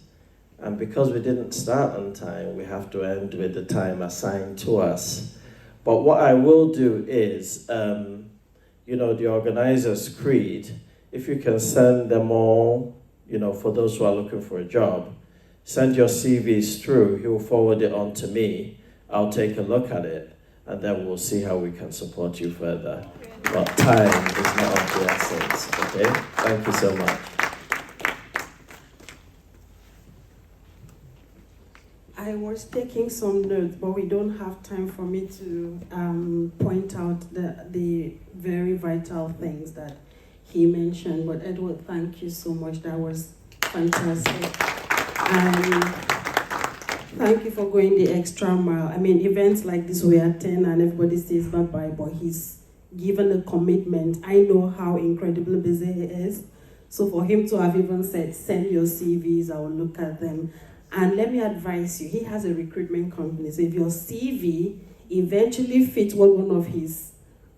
And because we didn't start on time, we have to end with the time assigned to us. But what I will do is, you know, the organizer's creed, if you can send them all, you know, for those who are looking for a job, send your CVs through, he will forward it on to me, I'll take a look at it, and then we'll see how we can support you further. But time is not of the essence, okay? Thank you so much. I was taking some notes, but we don't have time for me to point out the very vital things that he mentioned. But Edward, thank you so much. That was fantastic. And thank you for going the extra mile. I mean, events like this we attend and everybody says bye-bye, but he's given a commitment. I know how incredibly busy he is. So for him to have even said, send your CVs, I will look at them. And let me advise you, he has a recruitment company. So if your CV eventually fits what one of his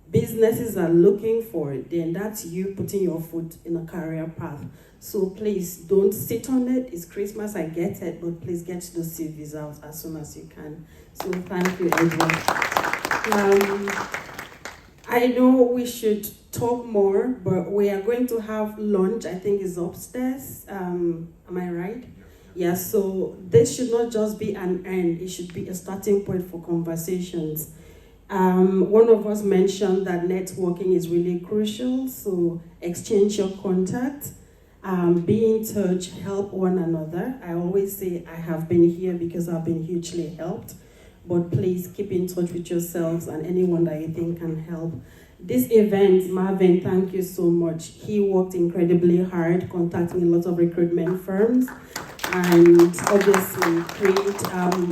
businesses are looking for, then that's you putting your foot in a career path. So please don't sit on it. It's Christmas, I get it, but please get those CVs out as soon as you can. So thank you, Edward. I know we should talk more, but we are going to have lunch, I think is upstairs. Am I right? Yeah, so this should not just be an end, it should be a starting point for conversations. One of us mentioned that networking is really crucial, so exchange your contact, be in touch, help one another. I always say I have been here because I've been hugely helped, but please keep in touch with yourselves and anyone that you think can help. This event, Marvin, thank you so much. He worked incredibly hard, contacting a lot of recruitment firms. And obviously, great.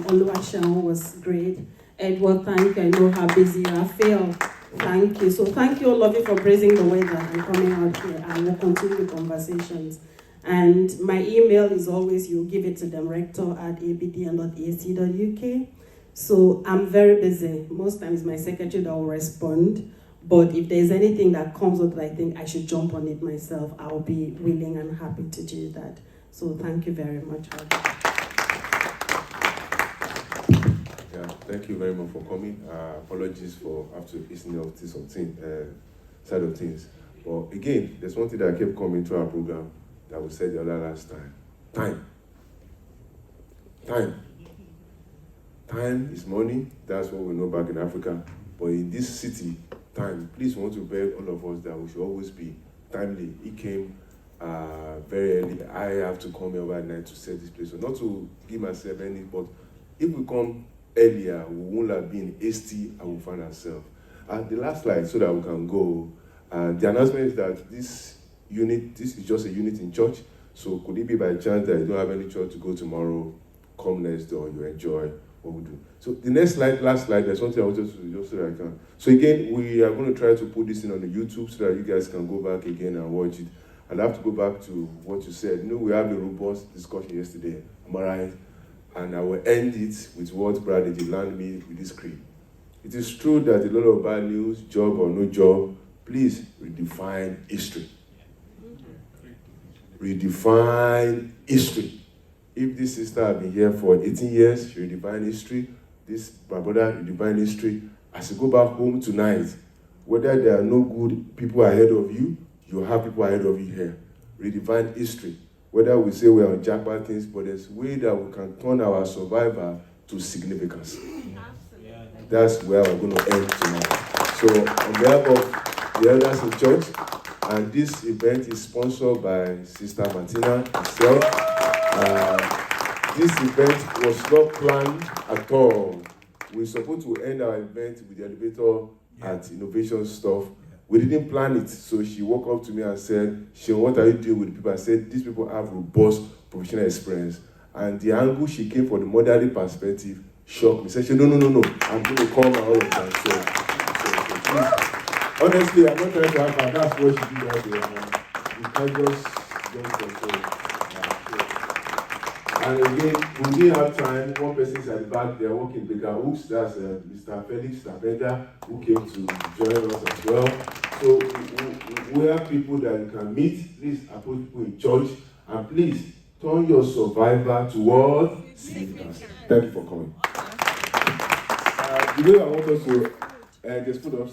Oluwaseun was great. Edward, thank you. I know how busy you are. Phil, thank you. So thank you all of you for braving the weather and coming out here. And we'll continue the conversations. And my email is always, you give it to them, rector@abdn.ac.uk. So I'm very busy. Most times my secretary that will respond. But if there's anything that comes up that I think I should jump on it myself, I'll be willing and happy to do that. So thank you very much. Yeah, thank you very much for coming. Apologies for after listening of this side of things. But again, there's one thing that kept coming to our program that we said the other last time. Time. Time. Time is money. That's what we know back in Africa. But in this city, time. Please want to beg all of us that we should always be timely. It came very early. I have to come here at night to set this place. So not to give myself any, but if we come earlier, we won't have been hasty and we'll find ourselves. The last slide so that we can go. The announcement is that this is just a unit in church. So could it be by chance that you don't have any church to go tomorrow, come next door, you enjoy what we do. So the next slide, last slide, there's something I wanted to do just so that I can. So again, we are going to try to put this in on the YouTube so that you guys can go back again and watch it. I'd have to go back to what you said. You know, we had a robust discussion yesterday, am I right? And I will end it with what Brad did land me with this creed. It is true that a lot of bad news, job or no job, please redefine history. Redefine history. If this sister had been here for 18 years, she redefine history. My brother redefine history. As you go back home tonight, whether there are no good people ahead of you, you have people ahead of you here. Redefine history. Whether we say we are on jackpot things, but there's a way that we can turn our survival to significance. That's where we're going to end tonight. So on behalf of the elders in church, and this event is sponsored by Sister Martina herself. This event was not planned at all. We're supposed to end our event with the elevator at Innovation Stuff. We didn't plan it, so she walked up to me and said, "Sean, what are you doing with the people?" I said, "These people have robust professional experience." And the angle she came from the motherly perspective shocked me. She said, "No, I'm going to come and all of that." So please. Honestly, I'm not trying to have her. That's what she did out there. You can't just control. And again, we didn't have time. One person is at the back there working bigger hooks. That's Mr. Felix Tapenda, who came to join us as well. So we have people that you can meet. Please approach people in church. And please turn your survivor toward significance. Thank you for coming. The way I want us to just put up.